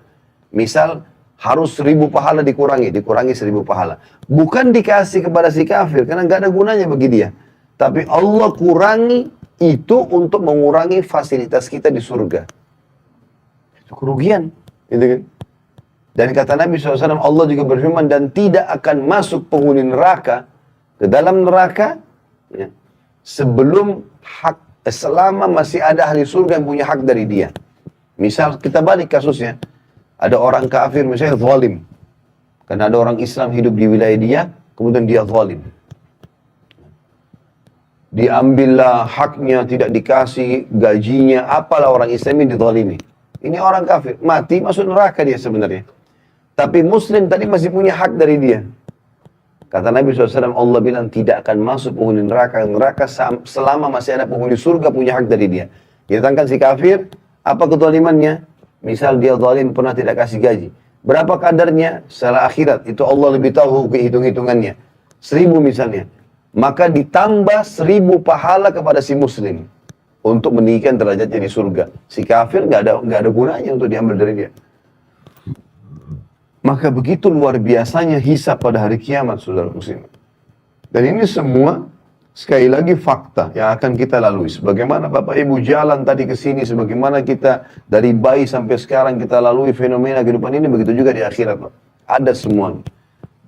A: Misal, harus 1000 pahala dikurangi 1000 pahala. Bukan dikasih kepada si kafir, karena gak ada gunanya bagi dia. Tapi Allah kurangi itu untuk mengurangi fasilitas kita di surga. Itu kerugian. Gitu kan? Dan kata Nabi SAW, Allah juga berfirman, dan tidak akan masuk penghuni neraka ke dalam neraka ya, sebelum selama masih ada ahli surga yang punya hak dari dia. Misal kita balik kasusnya, Ada orang kafir misalnya zalim. Karena ada orang Islam hidup di wilayah dia, kemudian dia zalim. Diambillah haknya, tidak dikasih gajinya, apalah orang Islam ini dizalimi. Ini orang kafir, mati masuk neraka dia sebenarnya. Tapi Muslim tadi masih punya hak dari dia. Kata Nabi SAW, Allah bilang tidak akan masuk penghuni neraka. Neraka selama masih ada penghuni surga punya hak dari dia. Ditangkan si kafir, apa kezalimannya? Misal dia zalim pernah tidak kasih gaji. Berapa kadarnya? Setelah akhirat. Itu Allah lebih tahu hitung-hitungannya. 1000 misalnya. Maka ditambah 1000 pahala kepada si Muslim. Untuk meninggikan derajatnya di surga. Si kafir nggak ada gunanya untuk diambil dari dia. Maka begitu luar biasanya hisab pada hari kiamat, saudara muslim. Dan ini semua sekali lagi fakta yang akan kita lalui. Sebagaimana Bapak Ibu jalan tadi ke sini, sebagaimana kita dari bayi sampai sekarang kita lalui fenomena kehidupan ini, begitu juga di akhirat. Ada semua.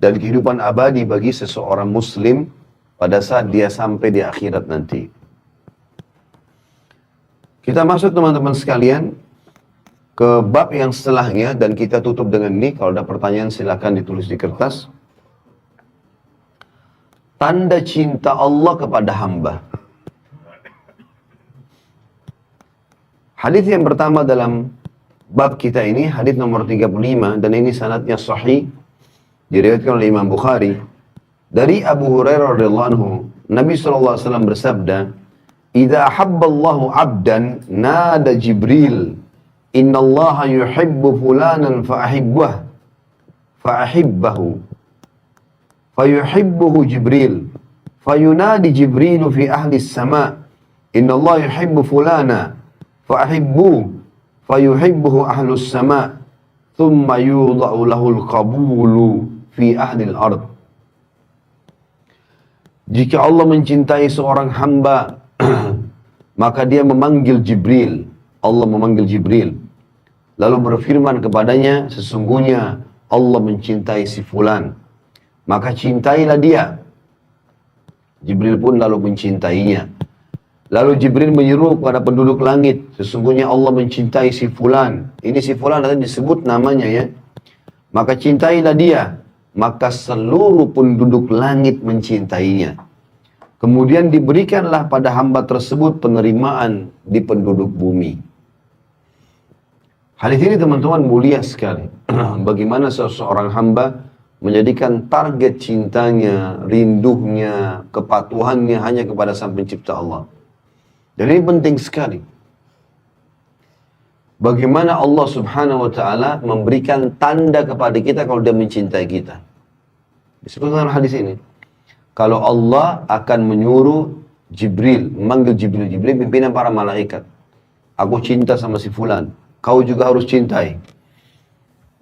A: Dan kehidupan abadi bagi seseorang muslim pada saat dia sampai di akhirat nanti. Kita masuk teman-teman sekalian ke bab yang setelahnya dan kita tutup dengan ini. Kalau ada pertanyaan silakan ditulis di kertas. Tanda cinta Allah kepada hamba. Hadis yang pertama dalam bab kita ini, hadis nomor 35 dan ini sanadnya sahih, diriwayatkan oleh Imam Bukhari dari Abu Hurairah radhiyallahu anhu. Nabi SAW bersabda, "Idza ahabballahu 'abdan nada Jibril, inna Allah yuhibbu fulanan fa'ahibbahu fayuhibbuhu Jibril fayunadi Jibril fi ahli as-sama' inna Allah yuhibbu fulana fa'ahibbuhu fayuhibbuhu ahli as-sama' thumma yudha'u lahul qabulu fi ahli al-ard." Jika Allah mencintai seorang hamba, maka dia memanggil Jibril. Allah memanggil Jibril. Lalu berfirman kepadanya, sesungguhnya Allah mencintai si fulan. Maka cintailah dia. Jibril pun lalu mencintainya. Lalu Jibril menyeru kepada penduduk langit, sesungguhnya Allah mencintai si fulan. Ini si fulan nanti disebut namanya ya. Maka cintailah dia. Maka seluruh penduduk langit mencintainya. Kemudian diberikanlah pada hamba tersebut penerimaan di penduduk bumi. Hadis ini teman-teman mulia sekali. Bagaimana seseorang hamba menjadikan target cintanya, rindunya, kepatuhannya hanya kepada Sang Pencipta Allah. Dan ini penting sekali. Bagaimana Allah Subhanahu wa Ta'ala memberikan tanda kepada kita kalau Dia mencintai kita. Disebutkan dalam hadis ini. Kalau Allah akan menyuruh Jibril, memanggil Jibril, Jibril pimpinan para malaikat. Aku cinta sama si fulan, kau juga harus cintai.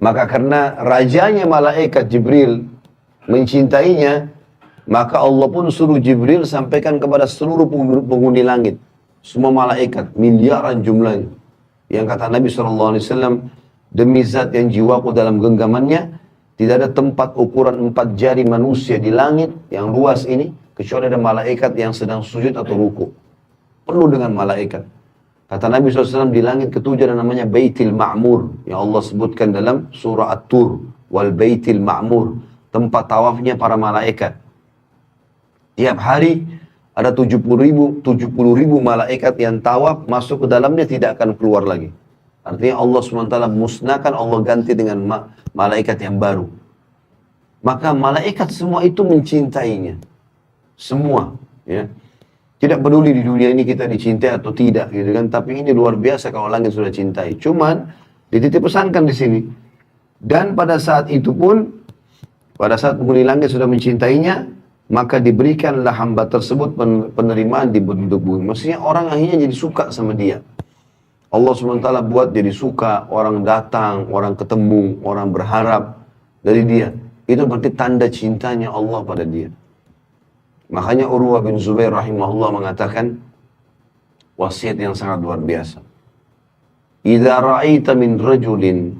A: Maka karena rajanya malaikat Jibril mencintainya, maka Allah pun suruh Jibril sampaikan kepada seluruh penghuni langit. Semua malaikat, miliaran jumlahnya. Yang kata Nabi SAW, demi zat yang jiwaku dalam genggamannya, tidak ada tempat ukuran 4 jari manusia di langit yang luas ini, kecuali ada malaikat yang sedang sujud atau ruku. Penuh dengan malaikat. Kata Nabi SAW, di langit ketujuh ada namanya Baitil Ma'mur, yang Allah sebutkan dalam surah At-Tur. Wal Baitil Ma'mur, tempat tawafnya para malaikat. Tiap hari ada 70.000 malaikat yang tawaf, masuk ke dalamnya tidak akan keluar lagi. Artinya Allah SWT musnahkan, Allah ganti dengan malaikat yang baru. Maka malaikat semua itu mencintainya. Semua. Ya. Tidak peduli di dunia ini kita dicintai atau tidak. Gitu kan. Tapi ini luar biasa kalau langit sudah cintai. Cuman dititip pesankan di sini. Dan pada saat itu pun, pada saat penghuni langit sudah mencintainya, maka diberikanlah hamba tersebut penerimaan di penduduk bumi. Maksudnya orang akhirnya jadi suka sama dia. Allah SWT buat jadi suka, orang datang, orang ketemu, orang berharap dari dia. Itu berarti tanda cintanya Allah pada dia. Makanya Urwah bin Zubair rahimahullah mengatakan wasiat yang sangat luar biasa. Idza ra'aita min rajulin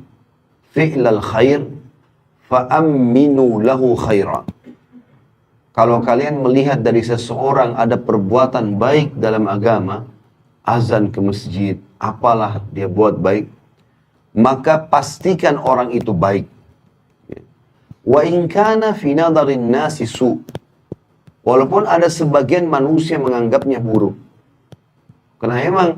A: fi'lal khair fa'amminu lahu khaira. Kalau kalian melihat dari seseorang ada perbuatan baik dalam agama, azan ke masjid, apalah dia buat baik, maka pastikan orang itu baik. Wa in kana fi nadharin nasi su'. Walaupun ada sebagian manusia menganggapnya buruk. Karena memang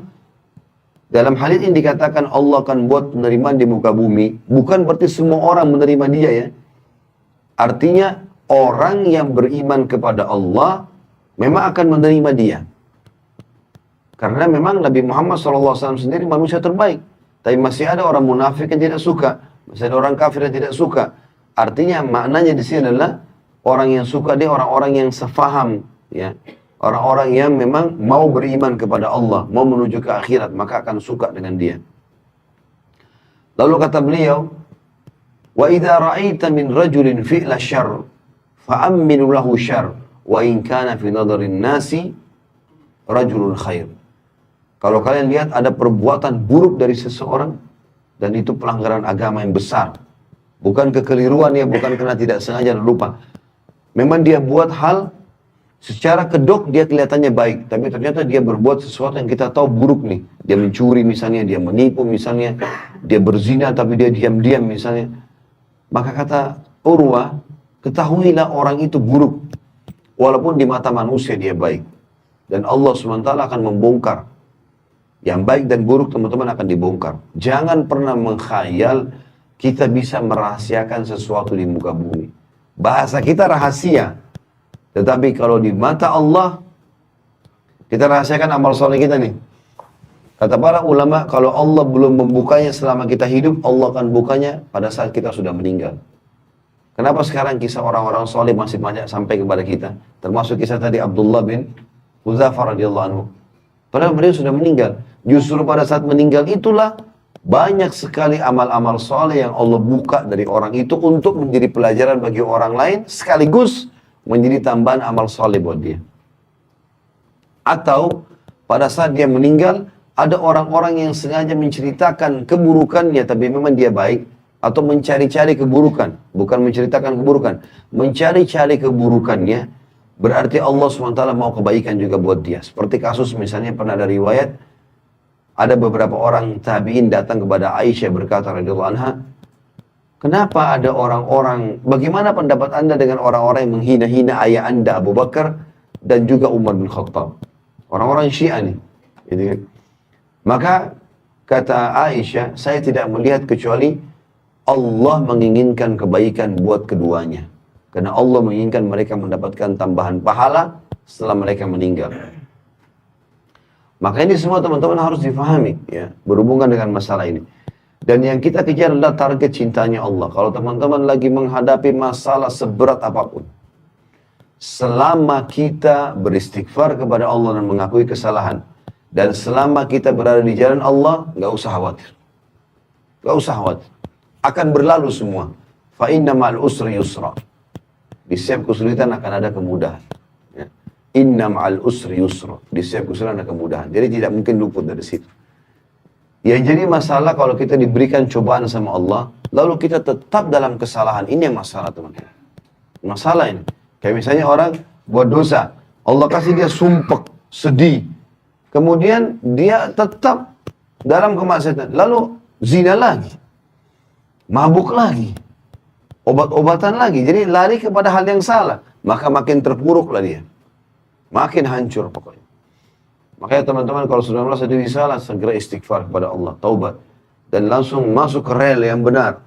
A: dalam hal ini dikatakan Allah akan buat penerimaan di muka bumi, bukan berarti semua orang menerima dia ya. Artinya orang yang beriman kepada Allah memang akan menerima dia. Karena memang Nabi Muhammad SAW sendiri manusia terbaik. Tapi masih ada orang munafik yang tidak suka. Masih ada orang kafir yang tidak suka. Artinya maknanya di sini adalah orang yang suka dia orang-orang yang sefaham. Ya. Orang-orang yang memang mau beriman kepada Allah. Mau menuju ke akhirat. Maka akan suka dengan dia. Lalu kata beliau, وَإِذَا رَأَيْتَ مِنْ رَجُلٍ فِعْلَ شَرٍ فَأَمِّنُ لَهُ شَرٍ وَإِنْ كَانَ فِي نَظَرِ النَّاسِ رَجُلٌ خَيْرٍ. Kalau kalian lihat ada perbuatan buruk dari seseorang, dan itu pelanggaran agama yang besar. Bukan kekeliruan ya, bukan karena tidak sengaja dan lupa. Memang dia buat hal, secara kedok dia kelihatannya baik, tapi ternyata dia berbuat sesuatu yang kita tahu buruk nih. Dia mencuri misalnya, dia menipu misalnya, dia berzina tapi dia diam-diam misalnya. Maka kata Urwah, ketahuilah orang itu buruk. Walaupun di mata manusia dia baik. Dan Allah SWT akan membongkar. Yang baik dan buruk teman-teman akan dibongkar. Jangan pernah mengkhayal kita bisa merahasiakan sesuatu di muka bumi. Bahasa kita rahasia. Tetapi kalau di mata Allah, kita rahasiakan amal soleh kita nih. Kata para ulama, kalau Allah belum membukanya selama kita hidup, Allah akan bukanya pada saat kita sudah meninggal. Kenapa sekarang kisah orang-orang soleh masih banyak sampai kepada kita? Termasuk kisah tadi Abdullah bin Hudzafah radhiyallahu anhu. Padahal beliau sudah meninggal. Justru pada saat meninggal itulah banyak sekali amal-amal soleh yang Allah buka dari orang itu untuk menjadi pelajaran bagi orang lain, sekaligus menjadi tambahan amal soleh buat dia. Atau pada saat dia meninggal, ada orang-orang yang sengaja menceritakan keburukannya, tapi memang dia baik, atau mencari-cari keburukan, bukan menceritakan keburukan, mencari-cari keburukannya, berarti Allah SWT mau kebaikan juga buat dia. Seperti kasus misalnya pernah ada riwayat, ada beberapa orang tabi'in datang kepada Aisyah berkata radhiyallahu anha, kenapa ada orang-orang, bagaimana pendapat anda dengan orang-orang yang menghina-hina ayah anda Abu Bakar dan juga Umar bin Khattab? Orang-orang Syiah nih. Gitu kan? Maka kata Aisyah, saya tidak melihat kecuali Allah menginginkan kebaikan buat keduanya. Karena Allah menginginkan mereka mendapatkan tambahan pahala setelah mereka meninggal. Maka ini semua teman-teman harus difahami ya, berhubungan dengan masalah ini. Dan yang kita kejar adalah target cintanya Allah. Kalau teman-teman lagi menghadapi masalah seberat apapun, selama kita beristighfar kepada Allah dan mengakui kesalahan, dan selama kita berada di jalan Allah, nggak usah khawatir. Nggak usah khawatir. Akan berlalu semua. Fa inna ma'al usri yusra. Di setiap kesulitan akan ada kemudahan. Ya. Inna ma'al usri yusra. Di setiap kesulitan ada kemudahan. Jadi tidak mungkin luput dari situ. Yang jadi masalah kalau kita diberikan cobaan sama Allah, lalu kita tetap dalam kesalahan. Ini yang masalah teman-teman. Masalah ini. Kayak misalnya orang buat dosa. Allah kasih dia sumpek, sedih. Kemudian dia tetap dalam kemaksiatan. Lalu zina lagi. Mabuk lagi. Obat-obatan lagi. Jadi lari kepada hal yang salah. Maka makin terpuruklah dia. Makin hancur pokoknya. Makanya teman-teman kalau sudah merasa diri salah, segera istighfar kepada Allah. Taubat. Dan langsung masuk ke rel yang benar.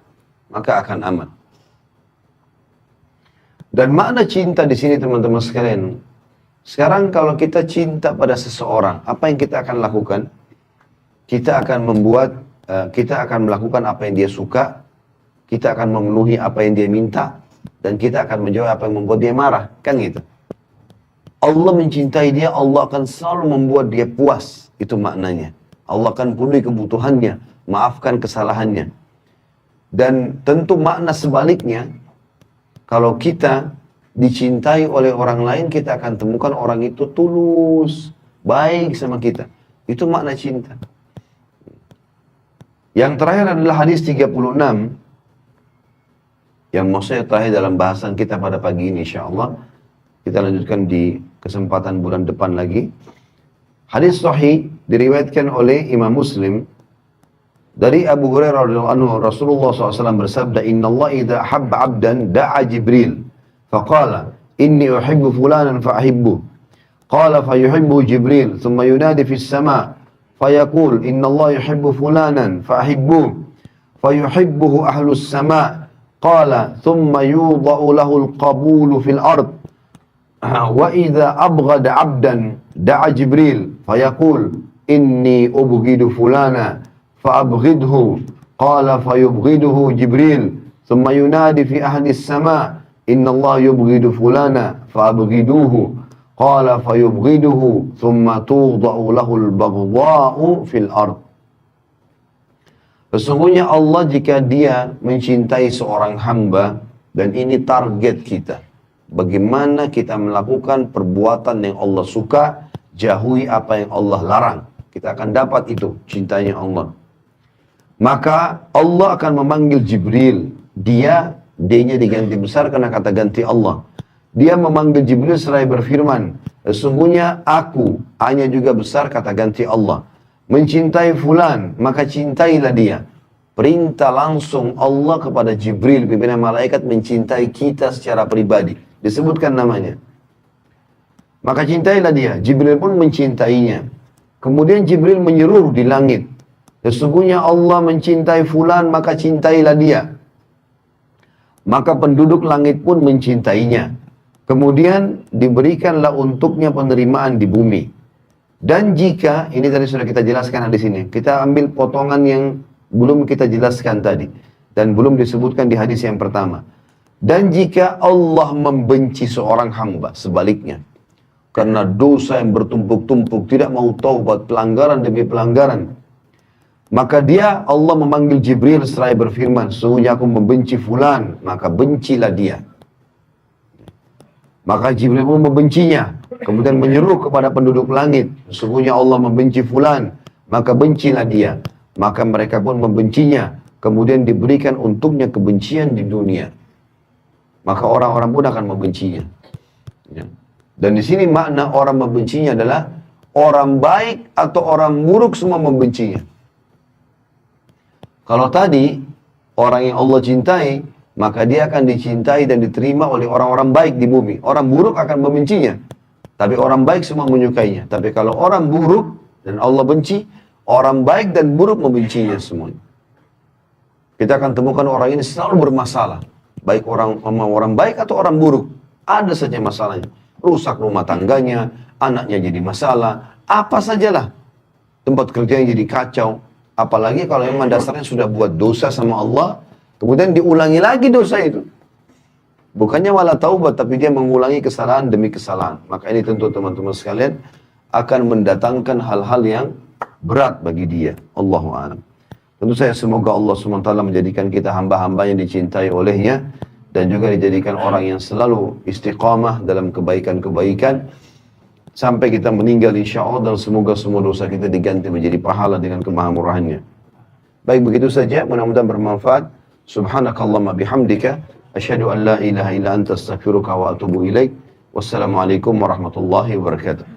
A: Maka akan aman. Dan makna cinta di sini teman-teman sekalian. Sekarang kalau kita cinta pada seseorang, apa yang kita akan lakukan? Kita akan kita akan melakukan apa yang dia suka, kita akan memenuhi apa yang dia minta, dan kita akan menjawab apa yang membuat dia marah, kan gitu. Allah mencintai dia, Allah akan selalu membuat dia puas, itu maknanya. Allah akan penuhi kebutuhannya, maafkan kesalahannya. Dan tentu makna sebaliknya, kalau kita dicintai oleh orang lain, kita akan temukan orang itu tulus, baik sama kita. Itu makna cinta. Yang terakhir adalah hadis 36. Yang maksudnya terakhir dalam bahasan kita pada pagi ini insyaAllah. Kita lanjutkan di kesempatan bulan depan lagi. Hadis sahih diriwayatkan oleh Imam Muslim Dari Abu Hurairah radhiyallahu anhu, Rasulullah SAW bersabda, Inna Allah idha habba abdan da'a Jibril. Faqala, inni uhibbu fulanan fa'ahibbuh. Qala fayuhibbu Jibril. Thumma yunadi fis sama' fayaqul, Inna Allah yuhibbu fulanan fa'ahibbuh. Fayuhibbuhu ahlus sama' qala thumma yudha'u lahul qabulu fil ard wa idha abghada abdan da'a Jibril fayaqul inni ubghidu fulana fa'abghidhu qala fayubghiduhu Jibril thumma yunadi fi ahli as-sama' inna Allah yubghidu fulana fa'abghiduhu qala fayubghiduhu thumma tudha'u lahul baghdha'u fil ard. Sesungguhnya Allah jika dia mencintai seorang hamba, dan ini target kita, bagaimana kita melakukan perbuatan yang Allah suka, jauhi apa yang Allah larang, kita akan dapat itu cintanya Allah. Maka Allah akan memanggil Jibril, D-nya diganti besar karena kata ganti Allah. Dia memanggil Jibril seraya berfirman, sesungguhnya aku, A-nya juga besar kata ganti Allah, mencintai fulan, maka cintailah dia. Perintah langsung Allah kepada Jibril, pimpinan malaikat, mencintai kita secara pribadi. Disebutkan namanya. Maka cintailah dia. Jibril pun mencintainya. Kemudian Jibril menyeru di langit, sesungguhnya Allah mencintai fulan, maka cintailah dia. Maka penduduk langit pun mencintainya. Kemudian diberikanlah untuknya penerimaan di bumi. Dan jika, ini tadi sudah kita jelaskan di sini, kita ambil potongan yang belum kita jelaskan tadi, dan belum disebutkan di hadis yang pertama. Dan jika Allah membenci seorang hamba, sebaliknya, karena dosa yang bertumpuk-tumpuk, tidak mau taubat, pelanggaran demi pelanggaran, maka Allah memanggil Jibril seraya berfirman, sesungguhnya aku membenci fulan, maka bencilah dia. Maka Jibril pun membencinya. Kemudian menyeru kepada penduduk langit, sesungguhnya Allah membenci fulan, maka bencilah dia. Maka mereka pun membencinya. Kemudian diberikan untuknya kebencian di dunia. Maka orang-orang pun akan membencinya. Ya. Dan di sini makna orang membencinya adalah orang baik atau orang buruk semua membencinya. Kalau tadi orang yang Allah cintai, maka dia akan dicintai dan diterima oleh orang-orang baik di bumi. Orang buruk akan membencinya. Tapi orang baik semua menyukainya. Tapi kalau orang buruk dan Allah benci, orang baik dan buruk membencinya semuanya. Kita akan temukan orang ini selalu bermasalah. Baik orang baik atau orang buruk. Ada saja masalahnya. Rusak rumah tangganya, anaknya jadi masalah, apa sajalah. Tempat kerjanya jadi kacau. Apalagi kalau memang dasarnya sudah buat dosa sama Allah, kemudian diulangi lagi dosa itu. Bukannya malah taubat, tapi dia mengulangi kesalahan demi kesalahan. Maka ini tentu teman-teman sekalian akan mendatangkan hal-hal yang berat bagi dia. Allahu a'lam. Tentu saya semoga Allah SWT menjadikan kita hamba-hamba yang dicintai olehnya, dan juga dijadikan orang yang selalu istiqamah dalam kebaikan-kebaikan sampai kita meninggal insya Allah, dan semoga semua dosa kita diganti menjadi pahala dengan kemahamurahannya. Baik, begitu saja, mudah-mudahan bermanfaat. Subhanakallahumma bihamdika asyhadu an la ilaha illa anta astaghfiruka wa atubu ilaik. Wassalamualaikum warahmatullahi wabarakatuh.